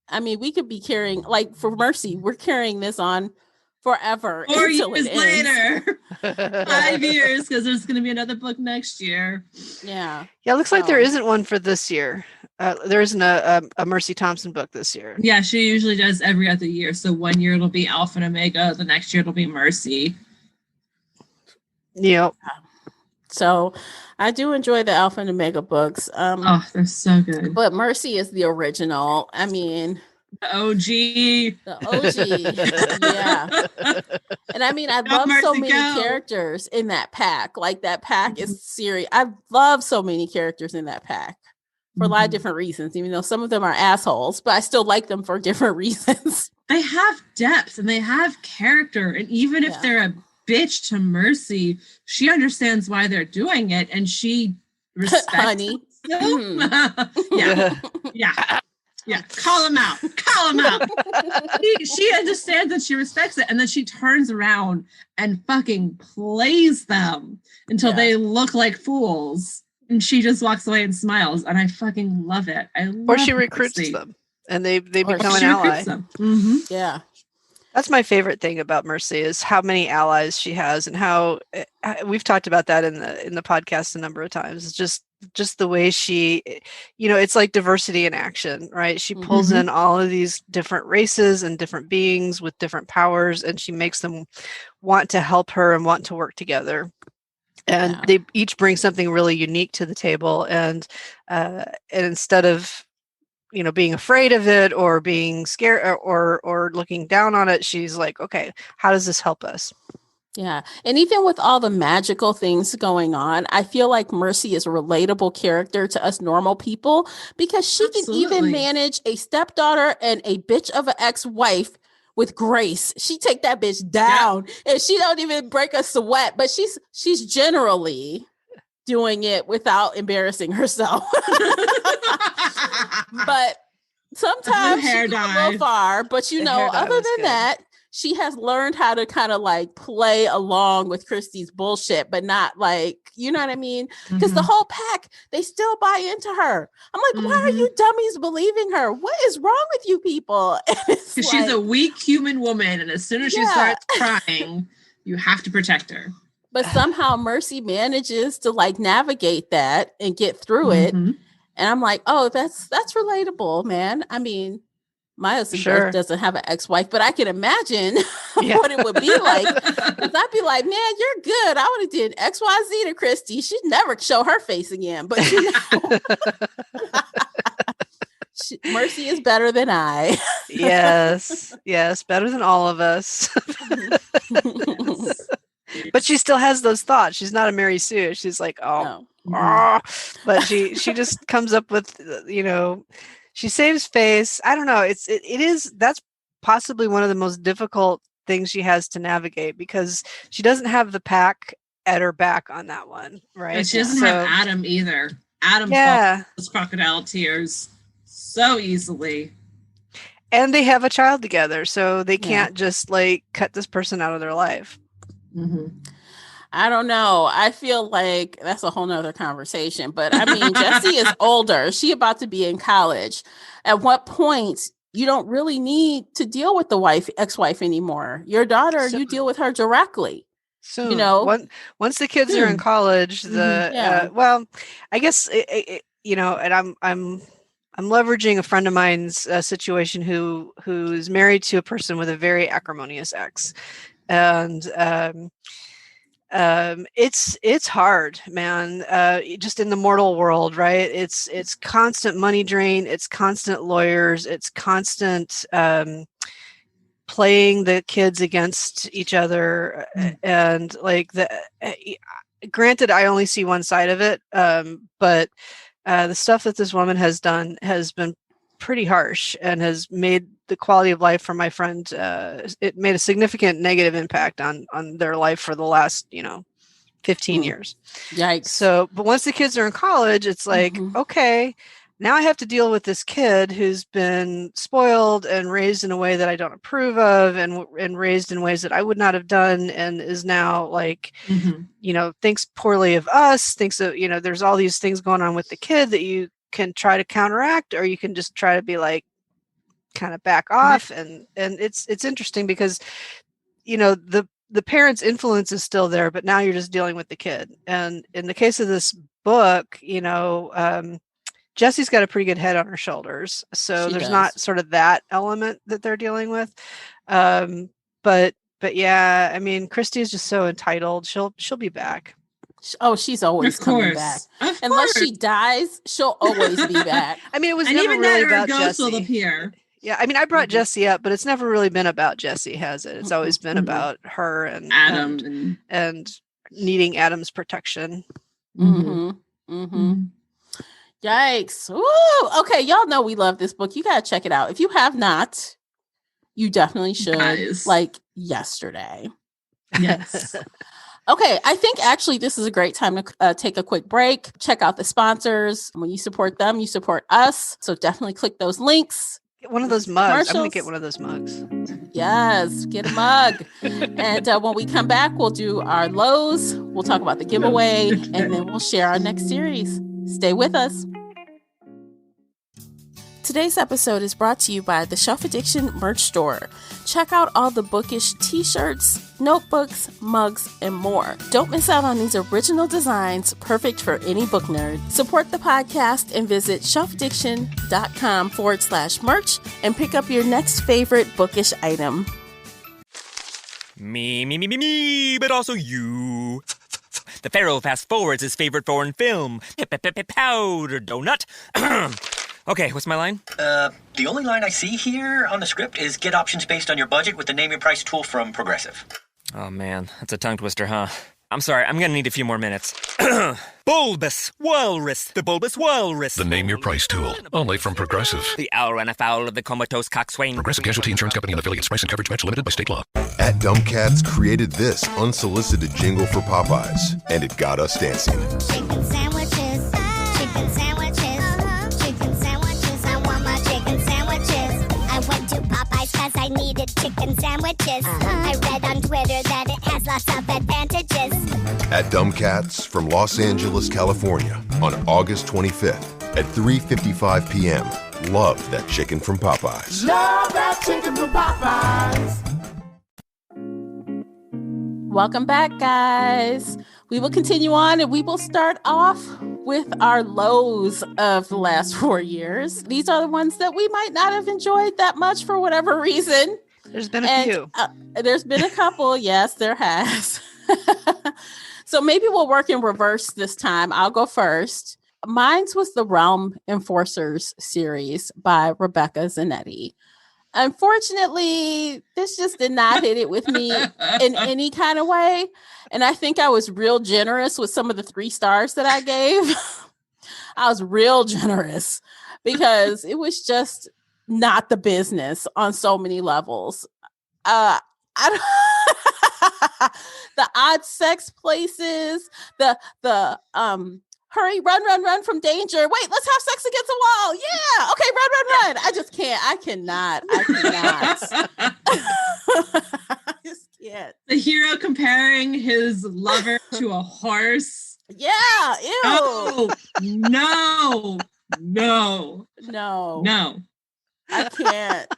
I mean, we could be carrying, like, for Mercy, we're carrying this on forever 4 until years it ends. later. 5 years, because there's going to be another book next year. Yeah. Yeah, it looks like there So- isn't one for this year. There isn't a Mercy Thompson book this year. Yeah, she usually does every other year. So one year it'll be Alpha and Omega. The next year it'll be Mercy. Yep. So I do enjoy the Alpha and Omega books. Oh, they're so good. But Mercy is the original. I mean, The OG. the OG. Yeah. And I mean, I Go, love so Mercy, many go. characters in that pack. Like, that pack is serious. I love so many characters in that pack for a lot of Mhm. different reasons, even though some of them are assholes, but I still like them for different reasons. They have depth and they have character. And even if Yeah. they're a bitch to Mercy, she understands why they're doing it and she respects Honey. them. Yeah. Yeah. Yeah. Call him out. Call him out. She understands and she respects it. And then she turns around and fucking plays them until Yeah. they look like fools. And she just walks away and smiles. And I fucking love it. Or she love recruits Mercy. them and they Or become an She ally. recruits them. Mhm. Yeah. That's my favorite thing about Mercy is how many allies she has and how we've talked about that in the podcast a number of times. It's just the way she, it's like diversity in action, right? She pulls Mhm. in all of these different races and different beings with different powers, and she makes them want to help her and want to work together. And Yeah. they each bring something really unique to the table. And instead of being afraid of it or being scared or looking down on it, she's like, okay, how does this help us? Yeah. And even with all the magical things going on, I feel like Mercy is a relatable character to us normal people because she can even Absolutely. manage a stepdaughter and a bitch of an ex-wife with grace. She take that bitch down and she don't even break a sweat, but she's generally doing it without embarrassing herself. But sometimes hair she goes a dye. little far, but The hair dye other was than good. that, she has learned how to kind of like play along with Christie's bullshit, but not like, you know what I mean? Because the Mhm. whole pack, they still buy into her. I'm like, why are Mhm. you dummies believing her? What is wrong with you people? And it's 'Cause she's a like- weak human woman, and as soon as she Yeah. starts crying, you have to protect her. but somehow Mercy manages to like navigate that and get through it. Mhm. And I'm like, oh, that's relatable, man. I mean, my husband Sure. doesn't have an ex-wife, but I can imagine Yeah. what it would be like. 'Cause I'd be like, man, you're good. I would have did XYZ to Christy. She'd never show her face again. But Mercy is better than I. Yes, better than all of us. But she still has those thoughts. She's not a Mary Sue. She's like, oh, No. ah. But she just comes up with, she saves face. I don't know. It is, that's possibly one of the most difficult things she has to navigate because she doesn't have the pack at her back on that one, right? And she doesn't So- have Adam either. Adam Yeah. falls those crocodile tears so easily. And they have a child together, so they Yeah. can't just like cut this person out of their life. Mhm. I don't know. I feel like that's a whole nother conversation. But I mean, Jessie is older. She about to be in college. At what point you don't really need to deal with the ex-wife anymore? Your daughter, So- you deal with her directly. Soon, know? once the kids are in Soon. college, Yeah. well, I guess and I'm leveraging a friend of mine's situation who's married to a person with a very acrimonious ex, and it's hard, man. Just in the mortal world, right? It's constant money drain. It's constant lawyers. It's constant playing the kids against each other, and like granted, I only see one side of it, but the stuff that this woman has done has been pretty harsh and has made the quality of life for my friend, it made a significant negative impact on their life for the last 15 years. Yikes. So, but once the kids are in college, it's like, okay, now I have to deal with this kid who's been spoiled and raised in a way that I don't approve of, and raised in ways that I would not have done, and is now like, thinks poorly of us, thinks that, there's all these things going on with the kid that you can try to counteract, or you can just try to be like, kind of back off. And it's interesting because, the parents' influence is still there, but now you're just dealing with the kid. And in the case of this book, Jessie's got a pretty good head on her shoulders. So there's not sort of that element that they're dealing with. But yeah, I mean, Christy is just so entitled. She'll be back. Oh, she's always coming back. Unless she dies, she'll always be back. I mean, it was never really about Jessie. Will appear. Yeah, I mean, I brought Jessie up, but it's never really been about Jessie, has it? It's always been about her and Adam and needing Adam's protection. Yikes. Ooh, okay, y'all know we love this book. You got to check it out. If you have not, you definitely should. Like yesterday. Yes. Okay, I think actually this is a great time to take a quick break. Check out the sponsors. When you support them, you support us. So definitely click those links. Get one of those mugs. I'm going to get one of those mugs. Yes, get a mug. And when we come back, we'll do our lows. We'll talk about the giveaway, and then we'll share our next series. Stay with us. Today's episode is brought to you by the Shelf Addiction merch store. Check out all the bookish t-shirts, notebooks, mugs, and more. Don't miss out on these original designs, perfect for any book nerd. Support the podcast and visit shelfaddiction.com/merch and pick up your next favorite bookish item. Me, but also you. The Pharaoh fast forwards his favorite foreign film, Powder Donut. Okay, what's my line? The only line I see here on the script is get options based on your budget with the Name Your Price tool from Progressive. Oh man, that's a tongue twister, huh? I'm sorry, I'm gonna need a few more minutes. Bulbous Walrus, the Bulbous Walrus. The Name Your Price tool, only from Progressive. The owl ran afoul of the comatose coxswain. Progressive Casualty Insurance Company and affiliates. Price and coverage match limited by state law. At Dumb Cats created this unsolicited jingle for Popeyes, and it got us dancing. Chicken sandwiches, chicken sandwiches, chicken sandwiches. I want my chicken sandwiches. I went to Popeyes cause I needed chicken sandwiches. I read on Twitter that it has lots of advantages. At Dumb Cats from Los Angeles, California, on August 25th at 3:55 p.m. Love that chicken from Popeyes. Love that chicken from Popeyes. Welcome back, guys. We will continue on, and we will start off with our lows of the last 4 years. These are the ones that we might not have enjoyed that much for whatever reason. There's been a few. There's been a couple. Yes, there has. So maybe we'll work in reverse this time. I'll go first. Mine's was the Realm Enforcers series by Rebecca Zanetti. Unfortunately, this just did not hit it with me in any kind of way. And I think I was real generous with some of the 3 stars that I gave. I was real generous because it was just not the business on so many levels. The odd sex places, the hurry, run from danger. Wait, let's have sex against the wall. Yeah. Okay, run. I just can't. I cannot. I just can't. The hero comparing his lover to a horse. Yeah. Ew. Oh, no. I can't.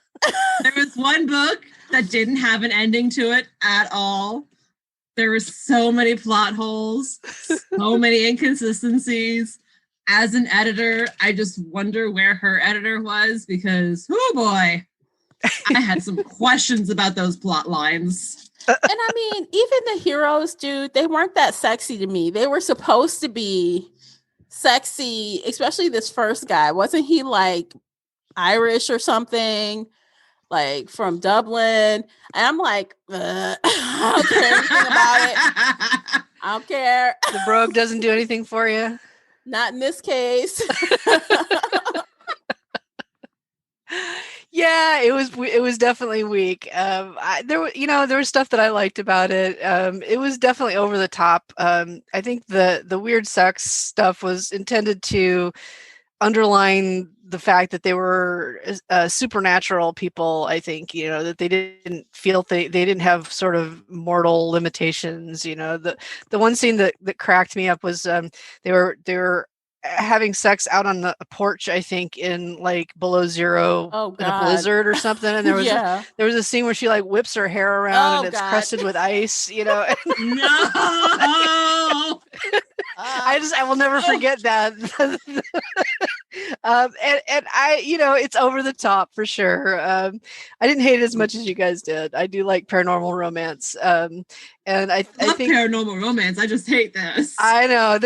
There was one book that didn't have an ending to it at all. There were so many plot holes, so many inconsistencies. As an editor, I just wonder where her editor was because, oh boy, I had some questions about those plot lines. And I mean, even the heroes, dude, they weren't that sexy to me. They were supposed to be sexy, especially this first guy. Wasn't he like Irish or something? Like from Dublin. And I'm like, I don't care anything about it. I don't care. The brogue doesn't do anything for you. Not in this case. Yeah, Yeah, it was definitely weak. There was stuff that I liked about it. It was definitely over the top. I think the weird sex stuff was intended to underline the fact that they were supernatural people. I think that they didn't feel they didn't have sort of mortal limitations. The one scene that cracked me up was they were having sex out on the porch, I think, in like below zero in a blizzard or something. And there was there was a scene where she like whips her hair around and it's crusted with ice. No. I will never forget that. And I, it's over the top for sure. I didn't hate it as much as you guys did. I do like paranormal romance. And I love think paranormal romance. I just hate this. I know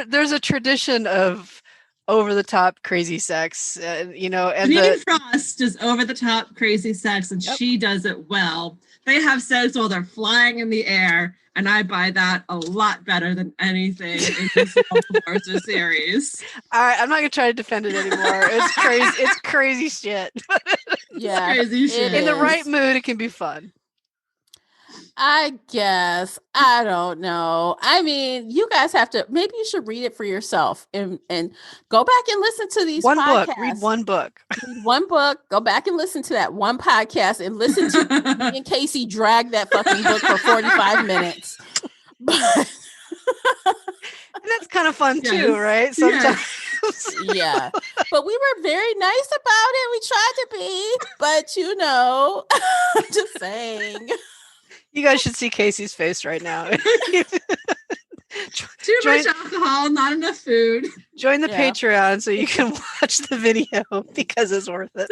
there's a tradition of over the top crazy sex, and Janine Frost does over the top crazy sex, and she does it well. They have sex while they're flying in the air, and I buy that a lot better than anything in this Forza series. All right, I'm not gonna try to defend it anymore. It's crazy. It's crazy shit. Yeah, crazy shit. In the right mood, it can be fun. I guess. I don't know. I mean, you guys have to, maybe you should read it for yourself and go back and listen to these podcasts. Book. Read one book. Read one book. Go back and listen to that one podcast and listen to me and Casey drag that fucking book for 45 minutes. And that's kind of fun too, right? Sometimes. Yeah. But we were very nice about it. We tried to be, but I'm just saying. You guys should see Casey's face right now. Too much alcohol, not enough food. Join the Patreon so you can watch the video because it's worth it.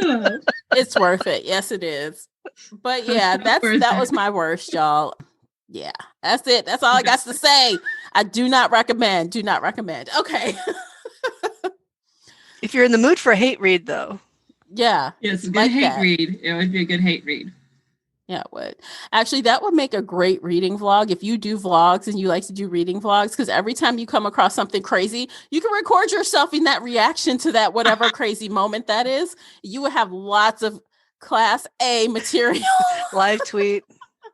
It's worth it. Yes, it is. But yeah, that was my worst, y'all. Yeah, that's it. That's all I got to say. I do not recommend. Do not recommend. Okay. If you're in the mood for a hate read, though. Yeah. Yes, a good hate read. It would be a good hate read. Yeah, it would. Actually, that would make a great reading vlog if you do vlogs and you like to do reading vlogs, because every time you come across something crazy, you can record yourself in that reaction to that whatever crazy moment that is. You would have lots of class A material. Live tweet.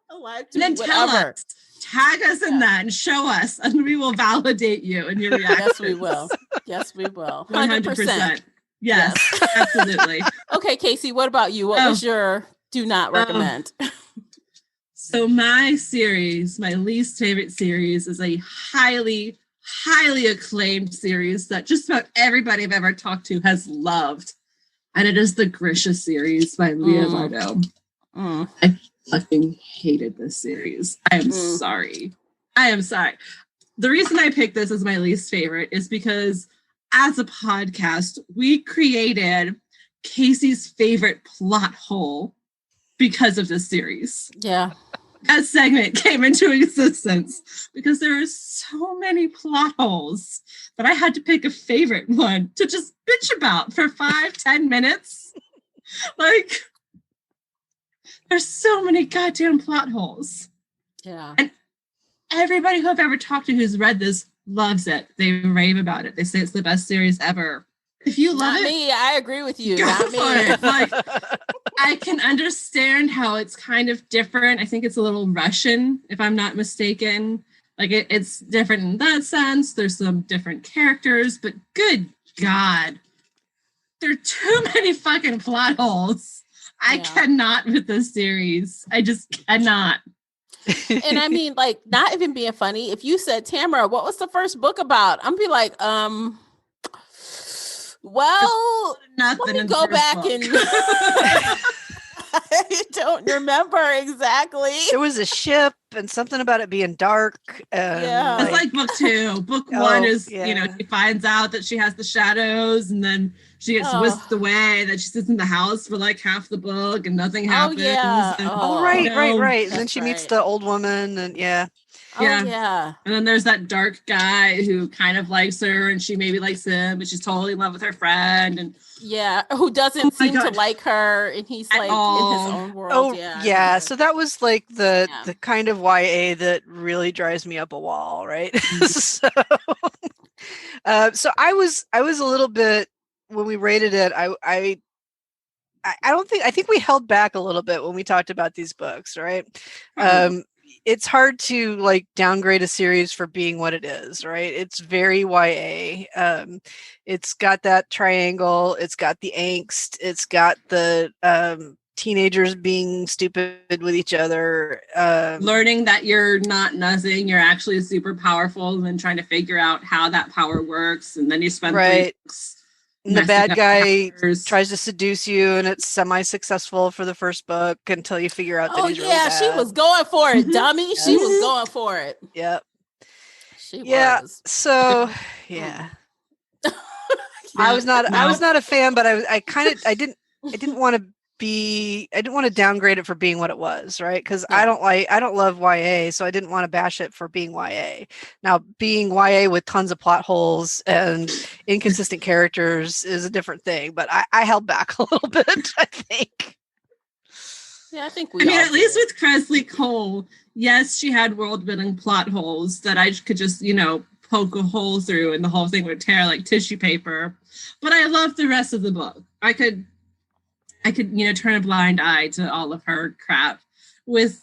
And then tell us. Tag us in that and show us, and we will validate you in your reaction. Yes, we will. Yes, we will. 100%. Yes, absolutely. Okay, Casey, what about you? What was your do not recommend? So my least favorite series is a highly, highly acclaimed series that just about everybody I've ever talked to has loved. And it is the Grisha series by Leah Vardo. I fucking hated this series. I am sorry. The reason I picked this as my least favorite is because as a podcast, we created Casey's favorite plot hole because of this series. Yeah. That segment came into existence because there are so many plot holes that I had to pick a favorite one to just bitch about for 5-10 minutes. Like, there's so many goddamn plot holes. Yeah. And everybody who I've ever talked to who's read this loves it. They rave about it. They say it's the best series ever. If you love me, I agree with you. Not me. Like, I can understand how it's kind of different. I think it's a little Russian, if I'm not mistaken. Like, it's different in that sense. There's some different characters, but good God, there are too many fucking plot holes. I cannot with this series. I just cannot. And I mean, like, not even being funny. If you said, Tamara, what was the first book about? I'm be like, well, let me go back and I don't remember exactly. There was a ship and something about it being dark. It's like book 2. Book 1 is, she finds out that she has the shadows, and then she gets whisked away, that she sits in the house for like half the book and nothing happens. Right. And then she meets the old woman, and and then there's that dark guy who kind of likes her, and she maybe likes him, but she's totally in love with her friend, and who doesn't seem to like her, and he's like in his own world. So that was like the kind of YA that really drives me up a wall, right? So I was a little bit, when we rated it, I I think we held back a little bit when we talked about these books, right? It's hard to like downgrade a series for being what it is, right? It's very YA. It's got that triangle, it's got the angst, it's got the teenagers being stupid with each other, learning that you're not nothing, you're actually super powerful, and then trying to figure out how that power works, and then you spend 3 books. And the bad guy tries to seduce you, and it's semi-successful for the first book until you figure out that he's really bad. She was going for it, dummy. She was going for it. Yep. She was. So yeah. I was not a fan, but I didn't want to downgrade it for being what it was, right? Because I don't love YA, so I didn't want to bash it for being YA. Now, being YA with tons of plot holes and inconsistent characters is a different thing, but I held back a little bit, I think. Yeah, I think at least with Kresley Cole, yes, she had world-building plot holes that I could just, poke a hole through and the whole thing would tear like tissue paper. But I loved the rest of the book. I could, turn a blind eye to all of her crap. With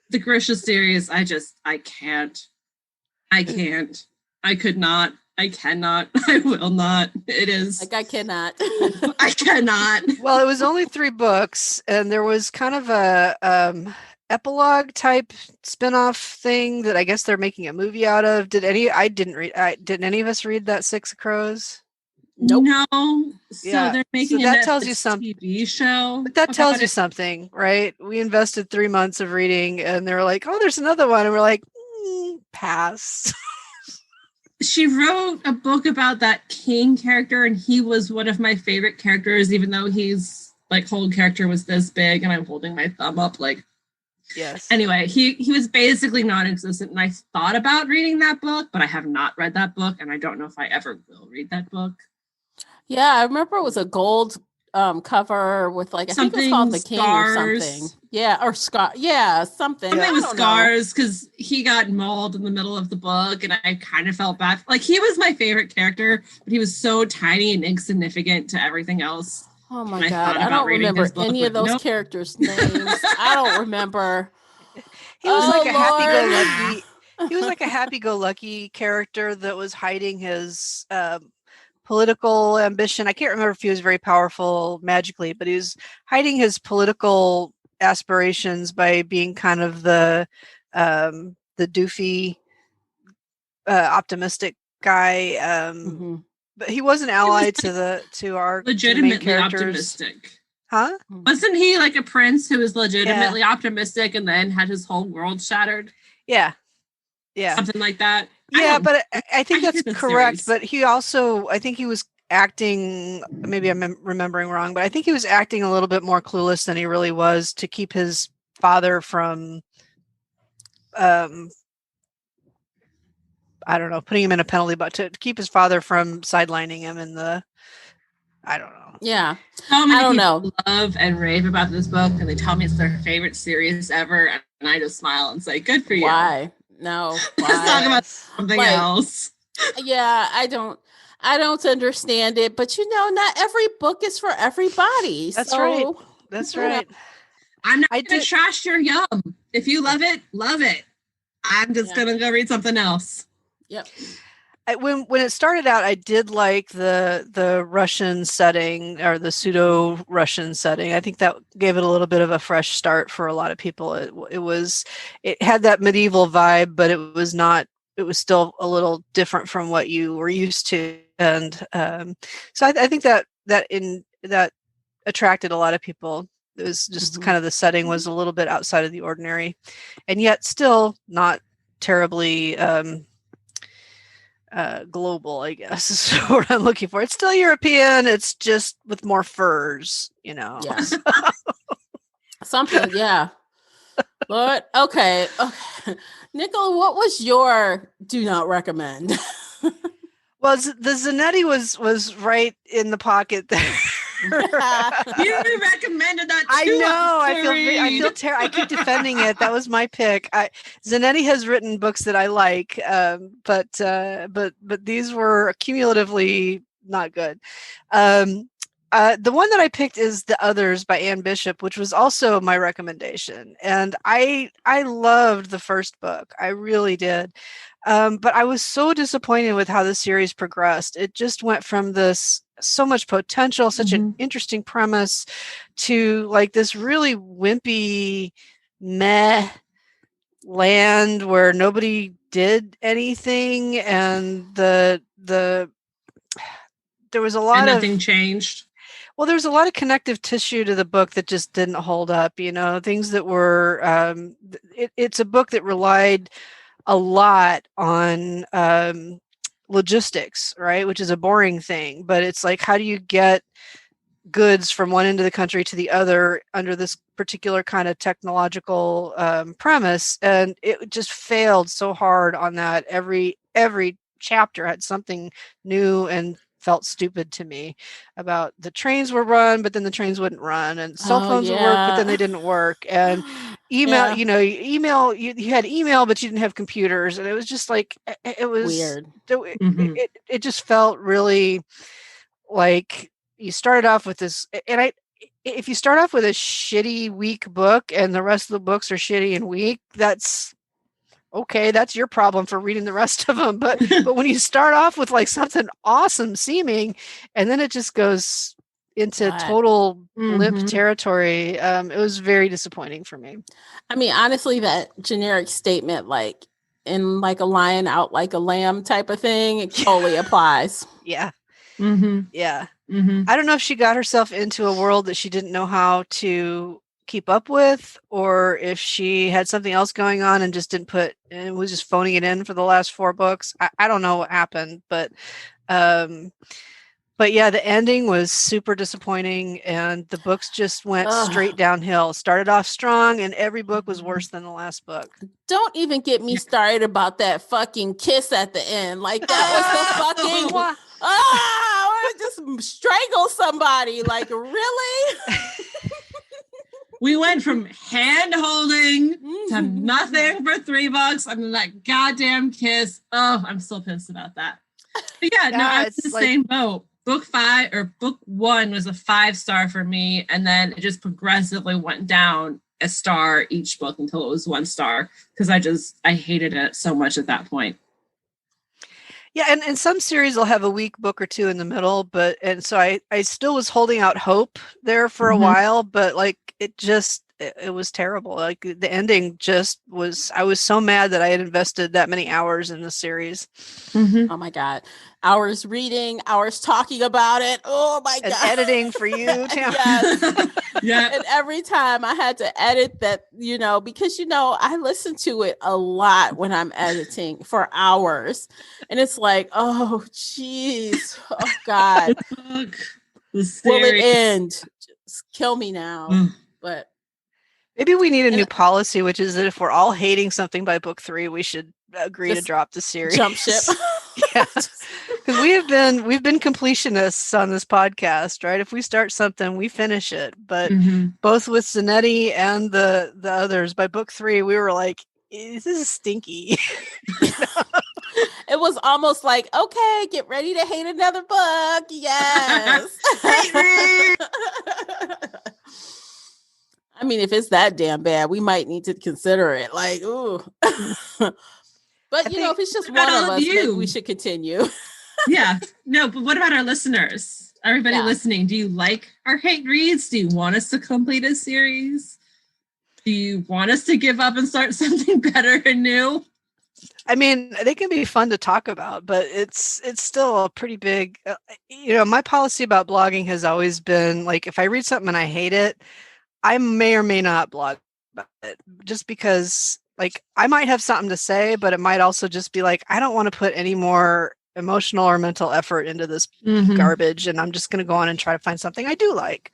the Grisha series, I can't. I could not. I cannot. I will not. It is. I cannot. I cannot. Well, it was only 3 books, and there was kind of a epilogue type spin-off thing that I guess they're making a movie out of. Did any of us read that Six of Crows? Nope. No. So they're making that a tells you Netflix something. TV show. But that tells you something, right? We invested 3 months of reading, and they were like, "Oh, there's another one," and we're like, "Pass." She wrote a book about that King character, and he was one of my favorite characters, even though he's like whole character was this big, and I'm holding my thumb up like. Yes. Anyway, he was basically non-existent, and I thought about reading that book, but I have not read that book, and I don't know if I ever will read that book. Yeah, I remember it was a gold cover with like I think it was called The King or something. Yeah, or Scar. Yeah, something. Something with scars because he got mauled in the middle of the book, and I kind of felt bad. Like he was my favorite character, but he was so tiny and insignificant to everything else. Oh my God, I don't remember any of those characters' names. I don't remember. He was like a happy-go-lucky. He was like a happy-go-lucky character that was hiding his political ambition. I can't remember if he was very powerful magically, but he was hiding his political aspirations by being kind of the doofy, optimistic guy. But he was an ally to our legitimately optimistic. Huh? Wasn't he like a prince who was legitimately optimistic and then had his whole world shattered? Yeah. Something like that. Yeah, but I think that's correct. But he also, I think he was acting, maybe I'm remembering wrong, but I think he was acting a little bit more clueless than he really was to keep his father from, I don't know, putting him in a penalty, but to keep his father from sidelining him in the, I don't know. Yeah. So many people love and rave about this book, and they tell me it's their favorite series ever, and I just smile and say, good for you. Why? No. Let's talk about something else. Yeah, I don't understand it, but not every book is for everybody. That's right. That's right. I'm not going to trash your yum. If you love it, love it. I'm just going to go read something else. Yep. When it started out, I did like the Russian setting or the pseudo Russian setting. I think that gave it a little bit of a fresh start for a lot of people. It had that medieval vibe, but it was still a little different from what you were used to. And so I think that attracted a lot of people. It was just kind of the setting was a little bit outside of the ordinary, and yet still not terribly global, I guess is what I'm looking for. It's still European, it's just with more furs, Yeah. Something, yeah. But okay. Nicola, what was your do not recommend? Well, the Zanetti was right in the pocket there. You recommended that too. I know. I feel terrible. I keep defending it. That was my pick. Zanetti has written books that I like, but these were cumulatively not good. The one that I picked is The Others by Anne Bishop, which was also my recommendation. And I loved the first book. I really did. But I was so disappointed with how the series progressed. It just went from this so much potential, such an interesting premise, to like this really wimpy, meh land where nobody did anything, and there was a lot and of nothing changed. Well, there's a lot of connective tissue to the book that just didn't hold up, you know, things that were, it's a book that relied a lot on logistics, right? Which is a boring thing, but it's like, how do you get goods from one end of the country to the other under this particular kind of technological premise? And it just failed so hard on that. Every chapter had something new and felt stupid to me about the trains were run, but then the trains wouldn't run, and cell phones would work, but then they didn't work. And email, you had email, but you didn't have computers. And it was just like, it was weird. It just felt really like you started off with this. And if you start off with a shitty, weak book and the rest of the books are shitty and weak, that's okay, that's your problem for reading the rest of them. But when you start off with like something awesome seeming, and then it just goes into total limp territory, it was very disappointing for me. I mean, honestly, that generic statement, like in like a lion out like a lamb type of thing, it totally applies. Yeah. Yeah. I don't know if she got herself into a world that she didn't know how to keep up with, or if she had something else going on and just didn't and was just phoning it in for the last 4 books. I don't know what happened, but yeah, the ending was super disappointing, and the books just went straight downhill. Started off strong, and every book was worse than the last book. Don't even get me started about that fucking kiss at the end. Like, that was the fucking I want to just strangle somebody. Like, really? We went from hand holding to nothing for $3. I mean, that goddamn kiss. Oh, I'm still pissed about that. But yeah, no, I was in the same boat. Book 1 was a 5-star for me, and then it just progressively went down a star each book until it was 1 star, because I hated it so much at that point. Yeah, and some series will have a weak book or 2 in the middle, and so I still was holding out hope there for a while, but like it was terrible. Like, the ending just was, I was so mad that I had invested that many hours in the series. Oh my God. Hours reading, hours talking about it. Oh my God. And editing for you, Tamara. Yes. Yeah. And every time I had to edit that, because, I listen to it a lot when I'm editing for hours. And it's like, oh, geez. Oh, God. Will it end? Just kill me now. But maybe we need a new policy, which is that if we're all hating something by book 3, we should agree to drop the series. Jump ship. Yeah. Because we've been completionists on this podcast, right? If we start something, we finish it. But both with Zanetti and the others, by book 3, we were like, this is stinky. It was almost like, okay, get ready to hate another book. Yes. I mean, if it's that damn bad, we might need to consider it. Like, ooh. But, if it's just one of us, maybe we should continue. Yeah. No, but what about our listeners? Everybody listening, do you like our hate reads? Do you want us to complete a series? Do you want us to give up and start something better and new? I mean, they can be fun to talk about, but it's still a pretty big, my policy about blogging has always been like, if I read something and I hate it, I may or may not blog about it, just because like I might have something to say, but it might also just be like, I don't want to put any more emotional or mental effort into this garbage, and I'm just going to go on and try to find something I do like.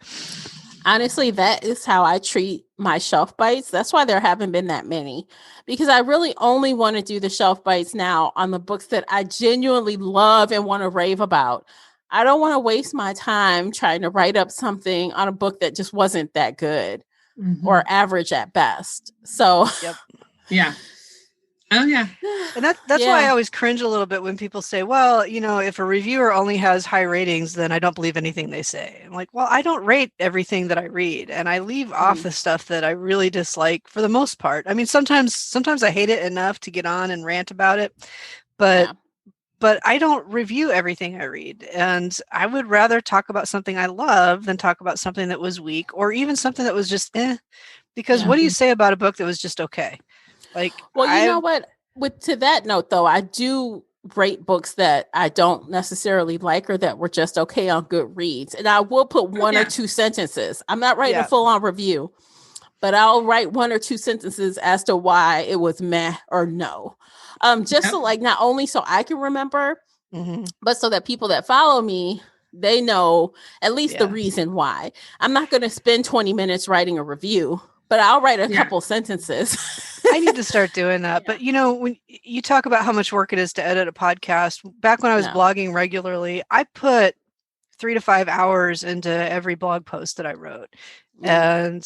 Honestly, that is how I treat my shelf bites. That's why there haven't been that many, because I really only want to do the shelf bites now on the books that I genuinely love and want to rave about. I don't want to waste my time trying to write up something on a book that just wasn't that good or average at best. So, yeah. Oh yeah. And that's why I always cringe a little bit when people say, well, if a reviewer only has high ratings, then I don't believe anything they say. I'm like, well, I don't rate everything that I read, and I leave off the stuff that I really dislike for the most part. I mean, sometimes I hate it enough to get on and rant about it, but I don't review everything I read, and I would rather talk about something I love than talk about something that was weak or even something that was just because what do you say about a book that was just okay? Like, well, you know what? To that note, though, I do rate books that I don't necessarily like or that were just okay on Goodreads, and I will put one or two sentences. I'm not writing a full-on review, but I'll write one or two sentences as to why it was meh or no. Just so like not only so I can remember, but so that people that follow me, they know at least the reason why. I'm not going to spend 20 minutes writing a review, but I'll write a couple sentences. I need to start doing that. But when you talk about how much work it is to edit a podcast, back when I was blogging regularly, I put 3 to 5 hours into every blog post that I wrote. And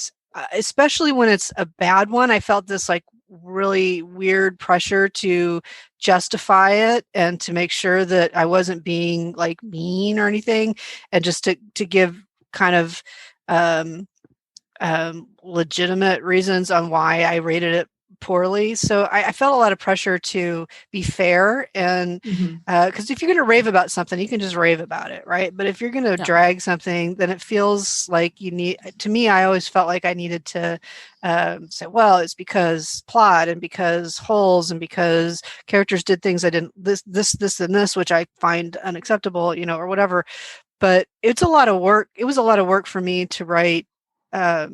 especially when it's a bad one, I felt this like really weird pressure to justify it and to make sure that I wasn't being like mean or anything, and just to give kind of legitimate reasons on why I rated it poorly. So I felt a lot of pressure to be fair, and because if you're going to rave about something, you can just rave about it, right? But if you're going to drag something, then it feels like you need. To me, I always felt like I needed to say, well, it's because plot and because holes and because characters did things I didn't this and this, which I find unacceptable, or whatever. But it's a lot of work. It was a lot of work for me to write a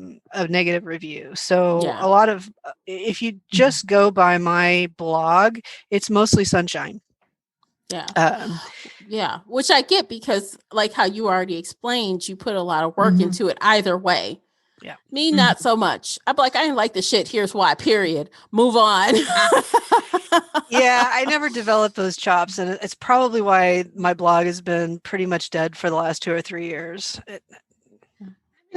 negative review. So a lot of, if you just go by my blog, it's mostly sunshine. Which I get, because like how you already explained, you put a lot of work into it either way. Me, not so much. I'm like, I didn't like the shit. Here's why, period. Move on. I never developed those chops, and it's probably why my blog has been pretty much dead for the last 2 or 3 years.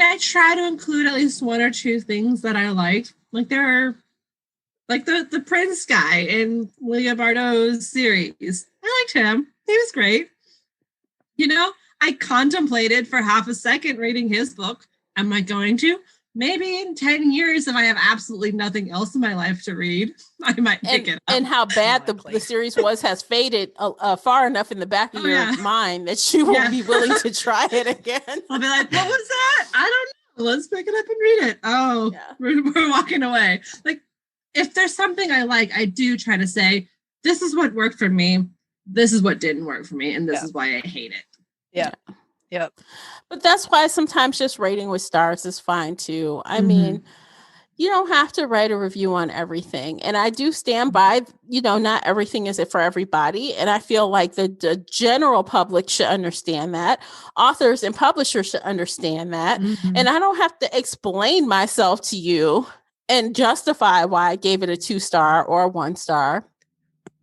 I try to include at least 1 or 2 things that I liked. Like there are, like the Prince guy in Leah Bardot's series. I liked him. He was great. I contemplated for half a second reading his book. Am I going to? Maybe in 10 years, if I have absolutely nothing else in my life to read, I might pick it up. And how bad the series was has faded far enough in the back of your mind that you won't be willing to try it again. I'll be like, what was that? I don't know. Let's pick it up and read it. Oh, we're walking away. Like, if there's something I like, I do try to say, this is what worked for me. This is what didn't work for me. And this is why I hate it. Yep. But that's why sometimes just rating with stars is fine too. I mean, you don't have to write a review on everything. And I do stand by, not everything is it for everybody. And I feel like the general public should understand that. Authors and publishers should understand that. And I don't have to explain myself to you and justify why I gave it a 2-star or a 1-star.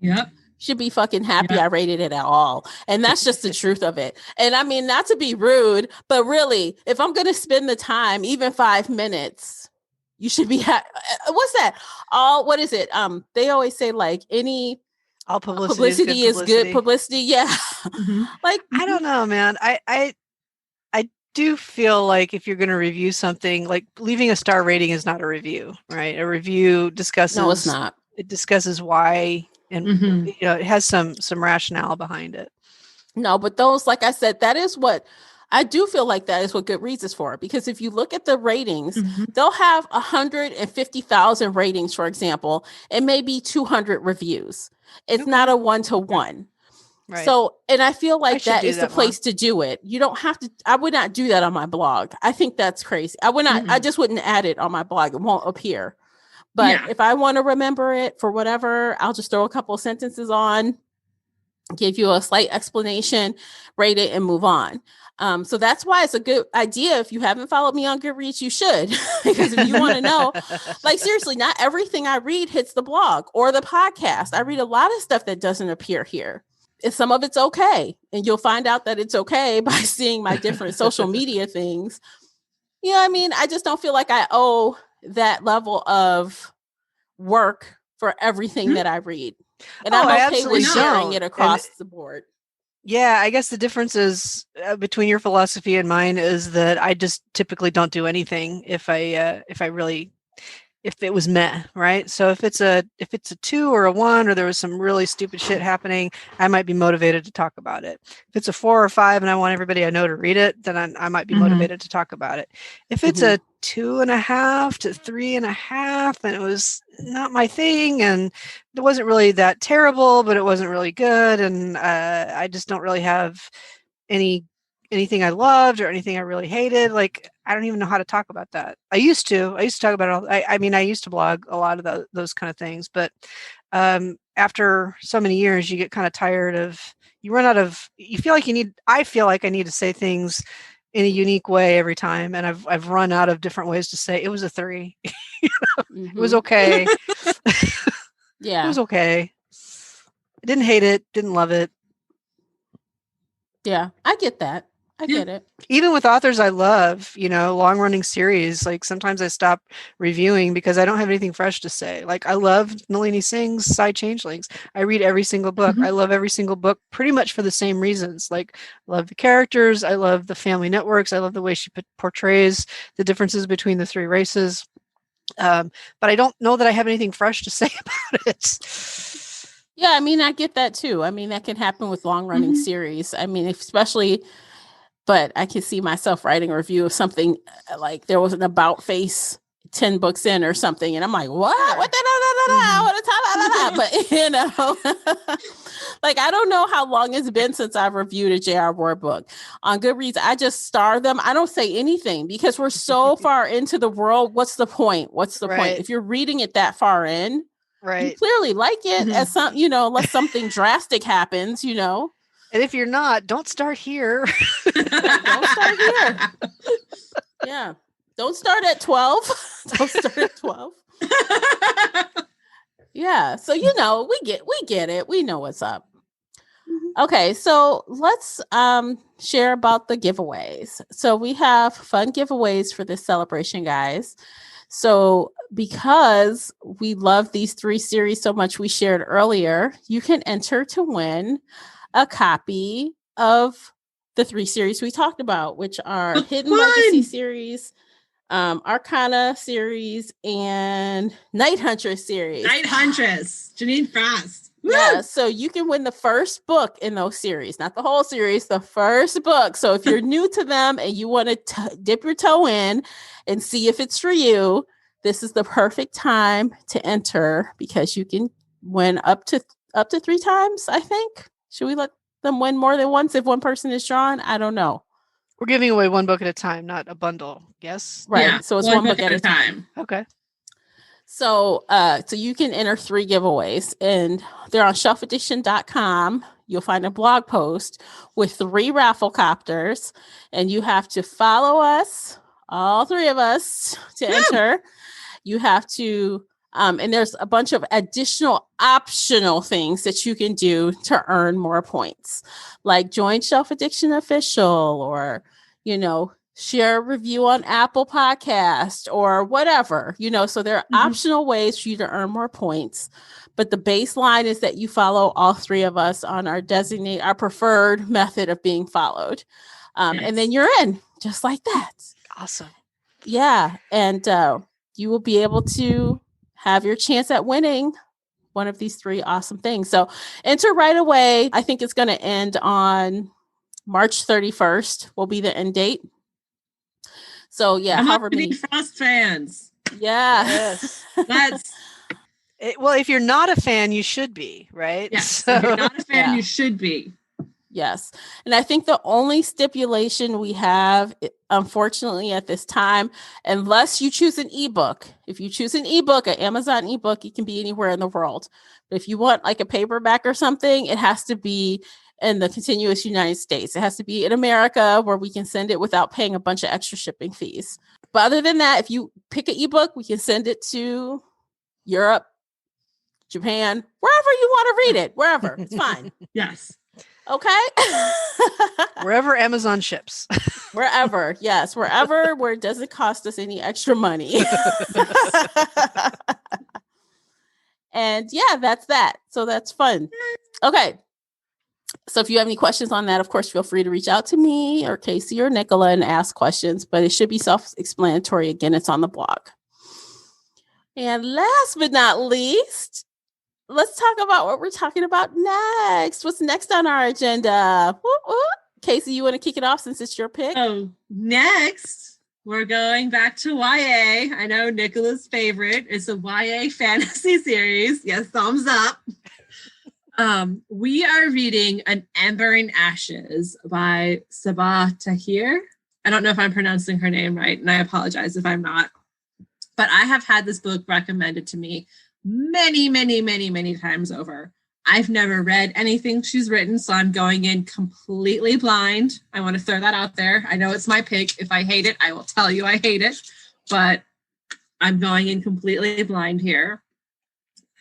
Yep. Should be fucking happy I rated it at all. And that's just the truth of it. And I mean, not to be rude, but really, if I'm going to spend the time, even 5 minutes, you should be what's that? What is it? They always say like all publicity is good publicity. Yeah. Like, I don't know, man. I do feel like if you're going to review something, like leaving a star rating is not a review, right? A review discusses. No, it's not. It discusses why. And it has some rationale behind it. No, but those, like I said, that is what I do feel like that is what Goodreads is for. Because if you look at the ratings, they'll have 150,000 ratings, for example, and maybe 200 reviews. It's not a 1-to-1. Right. So, and I feel like that is the place to do it. You don't have to. I would not do that on my blog. I think that's crazy. I would not. I just wouldn't add it on my blog. It won't appear. But if I want to remember it for whatever, I'll just throw a couple of sentences on, give you a slight explanation, rate it, and move on. So that's why it's a good idea. If you haven't followed me on Goodreads, you should. Because if you want to know, like seriously, not everything I read hits the blog or the podcast. I read a lot of stuff that doesn't appear here. And some of it's okay. And you'll find out that it's okay by seeing my different social media things. I mean, I just don't feel like I owe that level of work for everything that I read. And Oh, I'm I okay absolutely with sharing don't. it across the board. Yeah, I guess the difference is between your philosophy and mine is that I just typically don't do anything if it was meh, right? So if it's a 2 or a 1 or there was some really stupid shit happening, I might be motivated to talk about it. If it's a 4 or 5 and I want everybody I know to read it, then I might be motivated to talk about it. If it's a 2.5 to 3.5 and it was not my thing and it wasn't really that terrible, but it wasn't really good, and I just don't really have anything I loved or anything I really hated, like I don't even know how to talk about that. I used to talk about it all. I mean, I used to blog a lot of those kind of things, but after so many years, you get kind of tired of, you run out of, you feel like I feel like I need to say things in a unique way every time, and I've run out of different ways to say it was a 3. It was okay. Yeah. It was okay. I didn't hate it, didn't love it. Yeah, I get that. I get it. Even with authors I love, long running series, like sometimes I stop reviewing because I don't have anything fresh to say. Like I love Nalini Singh's Side Changelings. I read every single book. I love every single book pretty much for the same reasons. Like I love the characters. I love the family networks. I love the way she portrays the differences between the 3 races. But I don't know that I have anything fresh to say about it. Yeah, I mean, I get that too. I mean, that can happen with long running series. I mean, especially, but I can see myself writing a review of something like there was an about face 10 books in or something. And I'm like, what? What but like, I don't know how long it's been since I've reviewed a J.R. Ward book. On Goodreads, I just star them. I don't say anything because we're so far into the world. What's the point? What's the point? If you're reading it that far in, you clearly like it as some, unless something drastic happens, And if you're not, don't start here. Don't start here. Yeah. Don't start at 12. Don't start at 12. Yeah. So, we get it. We know what's up. Okay. So let's share about the giveaways. So we have fun giveaways for this celebration, guys. So because we love these 3 series so much, we shared earlier, you can enter to win a copy of the 3 series we talked about, which are Hidden Legacy series, Arcana series, and Night Huntress series. Night Huntress, Janine Frost. Yeah, so you can win the first book in those series, not the whole series, the first book. So if you're new to them and you want to dip your toe in and see if it's for you, this is the perfect time to enter because you can win up to 3 times, I think. Should we let them win more than once if one person is drawn? I don't know. We're giving away 1 book at a time, not a bundle. Yes? Right. Yeah, so it's one book at a time. Okay. So you can enter 3 giveaways, and they're on shelfaddiction.com. You'll find a blog post with 3 raffle copters, and you have to follow us, all 3 of us, to enter. You have to, and there's a bunch of additional optional things that you can do to earn more points, like join Shelf Addiction Official, or, share a review on Apple Podcast or whatever, so there are optional ways for you to earn more points. But the baseline is that you follow all 3 of us on our preferred method of being followed. And then you're in just like that. Awesome. Yeah. And you will be able to have your chance at winning one of these 3 awesome things. So enter right away. I think it's going to end on March 31st will be the end date. So yeah, however many Frost fans. Yeah. Yes. That's well, if you're not a fan, you should be, right? Yes. So, if you're not a fan, you should be. Yes. And I think the only stipulation we have, unfortunately, at this time, unless you choose an ebook, if you choose an ebook, an Amazon ebook, it can be anywhere in the world. But if you want like a paperback or something, it has to be in the continuous United States. It has to be in America where we can send it without paying a bunch of extra shipping fees. But other than that, if you pick an ebook, we can send it to Europe, Japan, wherever you want to read it, wherever. It's fine. Yes. Okay. Wherever Amazon ships. Wherever. Yes. Wherever where it doesn't cost us any extra money. And yeah, that's that. So that's fun. Okay. So if you have any questions on that, of course, feel free to reach out to me or Casey or Nicola and ask questions, but it should be self-explanatory. Again, it's on the blog. And last but not least, let's talk about what we're talking about next. What's next on our agenda? Casey, you want to kick it off since it's your pick? Oh, next, we're going back to YA. I know Nicola's favorite. It's a YA fantasy series. Yes, thumbs up. We are reading An Ember in Ashes by Sabah Tahir. I don't know if I'm pronouncing her name right, and I apologize if I'm not. But I have had this book recommended to me many, many, many, many times over. I've never read anything she's written, so I'm going in completely blind. I want to throw that out there. I know it's my pick. If I hate it, I will tell you I hate it. But I'm going in completely blind here.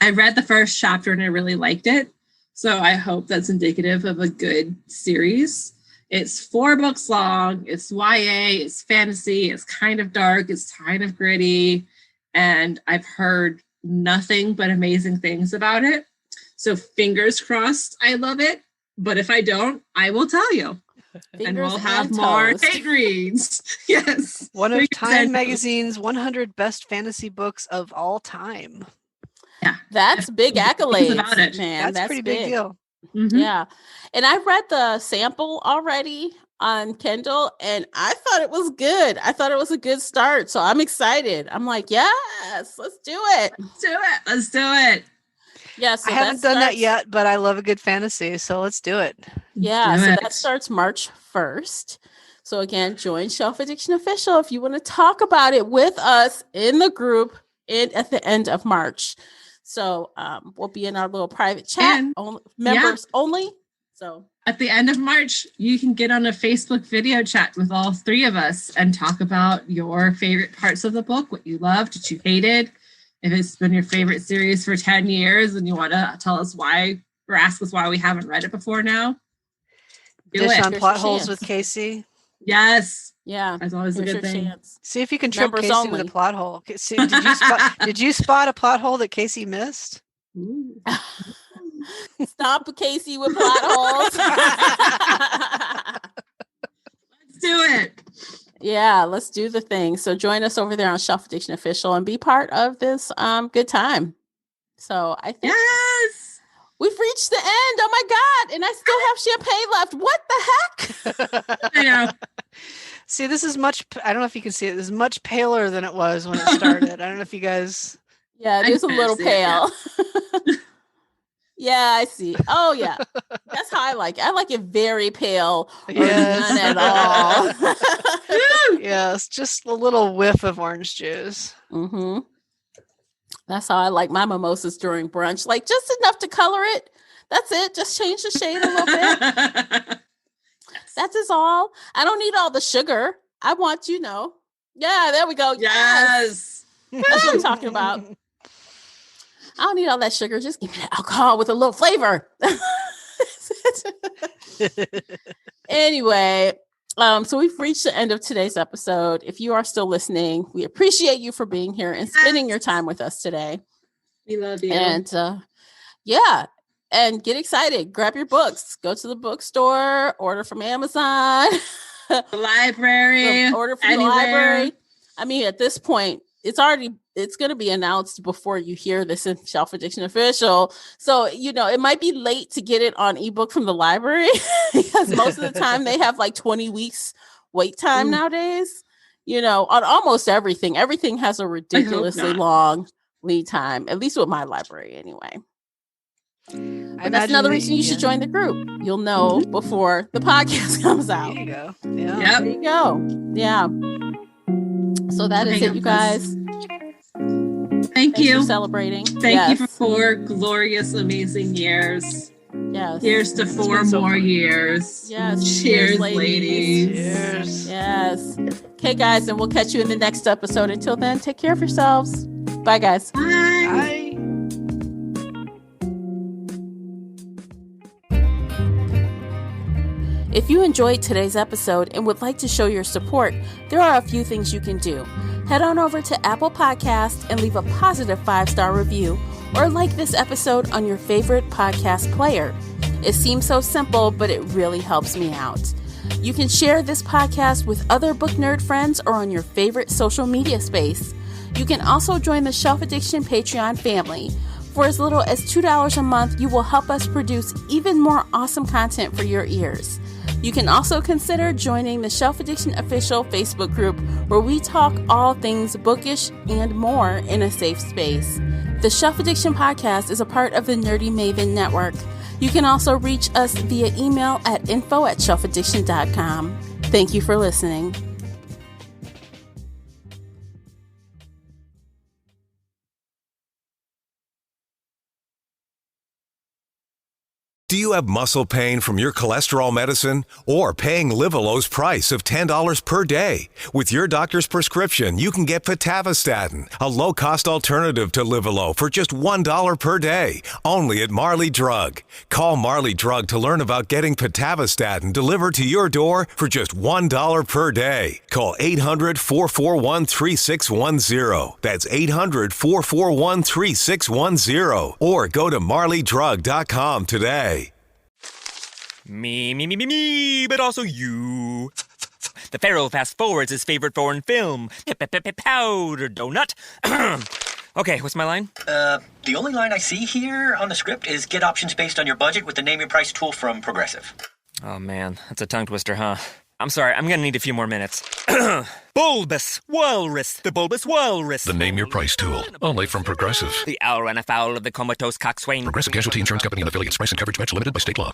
I read the first chapter and I really liked it. So I hope that's indicative of a good series. It's 4 books long. It's YA. It's fantasy. It's kind of dark. It's kind of gritty. And I've heard nothing but amazing things about it. So fingers crossed, I love it. But if I don't, I will tell you. And we'll have more hate reads. Yes. One of Time Magazine's 100 best fantasy books of all time. Yeah, that's big accolades about it, man. That's pretty big deal. Mm-hmm. Yeah, and I read the sample already on Kindle, and I thought it was good. I thought it was a good start, so I'm excited. I'm like, yes, let's do it. Let's do it. Yeah, so I haven't done that yet, but I love a good fantasy, so let's do it. Yeah, so that starts March 1st. So again, join Shelf Addiction Official if you want to talk about it with us in the group at the end of March. So we'll be in our little private chat, members only. So at the end of March, you can get on a Facebook video chat with all 3 of us and talk about your favorite parts of the book, what you loved, what you hated. If it's been your favorite series for 10 years and you want to tell us why or ask us why we haven't read it before now. Dish on plot holes with Casey. Yes. Yeah. That's always a good thing. Chance. See if you can trip Casey with a plot hole. See, did you spot a plot hole that Casey missed? Stop Casey with plot holes. Let's do it. Yeah, let's do the thing. So join us over there on Shelf Addiction Official and be part of this good time. So I think we've reached the end. Oh my God. And I still have champagne left. What the heck? I know. See, this is much, I don't know if you can see it. This is much paler than it was when it started. I don't know if you guys. Yeah, it is a little pale. Yeah, I see. Oh, yeah. That's how I like it. I like it very pale. Yes. None at all. Yes, just a little whiff of orange juice. Mm-hmm. That's how I like my mimosas during brunch. Like just enough to color it. That's it. Just change the shade a little bit. That is all. I don't need all the sugar. I want, yeah, there we go. Yes. That's what I'm talking about. I don't need all that sugar. Just give me the alcohol with a little flavor. Anyway, so we've reached the end of today's episode. If you are still listening, we appreciate you for being here and spending your time with us today. We love you. And and get excited. Grab your books. Go to the bookstore. Order from Amazon. The library. Order from the library. I mean, at this point, it's going to be announced before you hear this in Shelf Addiction Official. So, it might be late to get it on ebook from the library because most of the time they have like 20 weeks wait time nowadays, on almost everything. Everything has a ridiculously long lead time, at least with my library anyway. But that's another reason you should join the group. You'll know before the podcast comes out. There you go. Yeah. Yep. There you go. Yeah. So that is it, you guys. Thank you for celebrating. Thank you for 4 glorious, amazing years. Yes. Here's to 4 more years. Yes. Cheers, ladies. Cheers. Yes. Okay, guys, and we'll catch you in the next episode. Until then, take care of yourselves. Bye, guys. Bye. Bye. If you enjoyed today's episode and would like to show your support, there are a few things you can do. Head on over to Apple Podcasts and leave a positive 5-star review, or like this episode on your favorite podcast player. It seems so simple, but it really helps me out. You can share this podcast with other book nerd friends or on your favorite social media space. You can also join the Shelf Addiction Patreon family. For as little as $2 a month, you will help us produce even more awesome content for your ears. You can also consider joining the Shelf Addiction Official Facebook group, where we talk all things bookish and more in a safe space. The Shelf Addiction Podcast is a part of the Nerdy Maven Network. You can also reach us via email at info@shelfaddiction.com. Thank you for listening. Do you have muscle pain from your cholesterol medicine or paying Livelo's price of $10 per day? With your doctor's prescription, you can get pitavastatin, a low-cost alternative to Livelo for just $1 per day, only at Marley Drug. Call Marley Drug to learn about getting pitavastatin delivered to your door for just $1 per day. Call 800-441-3610. That's 800-441-3610. Or go to marleydrug.com today. Me, but also you. The Pharaoh fast forwards his favorite foreign film, Powder Donut. Okay, what's my line? The only line I see here on the script is get options based on your budget with the name your price tool from Progressive. Oh man, that's a tongue twister, huh? I'm sorry, I'm gonna need a few more minutes. Bulbous Walrus, the Bulbous Walrus. The Name Your Price tool, only from Progressive. The owl ran afoul of the comatose coxswain. Progressive Casualty Insurance Company and affiliates. Price and coverage match limited by state law.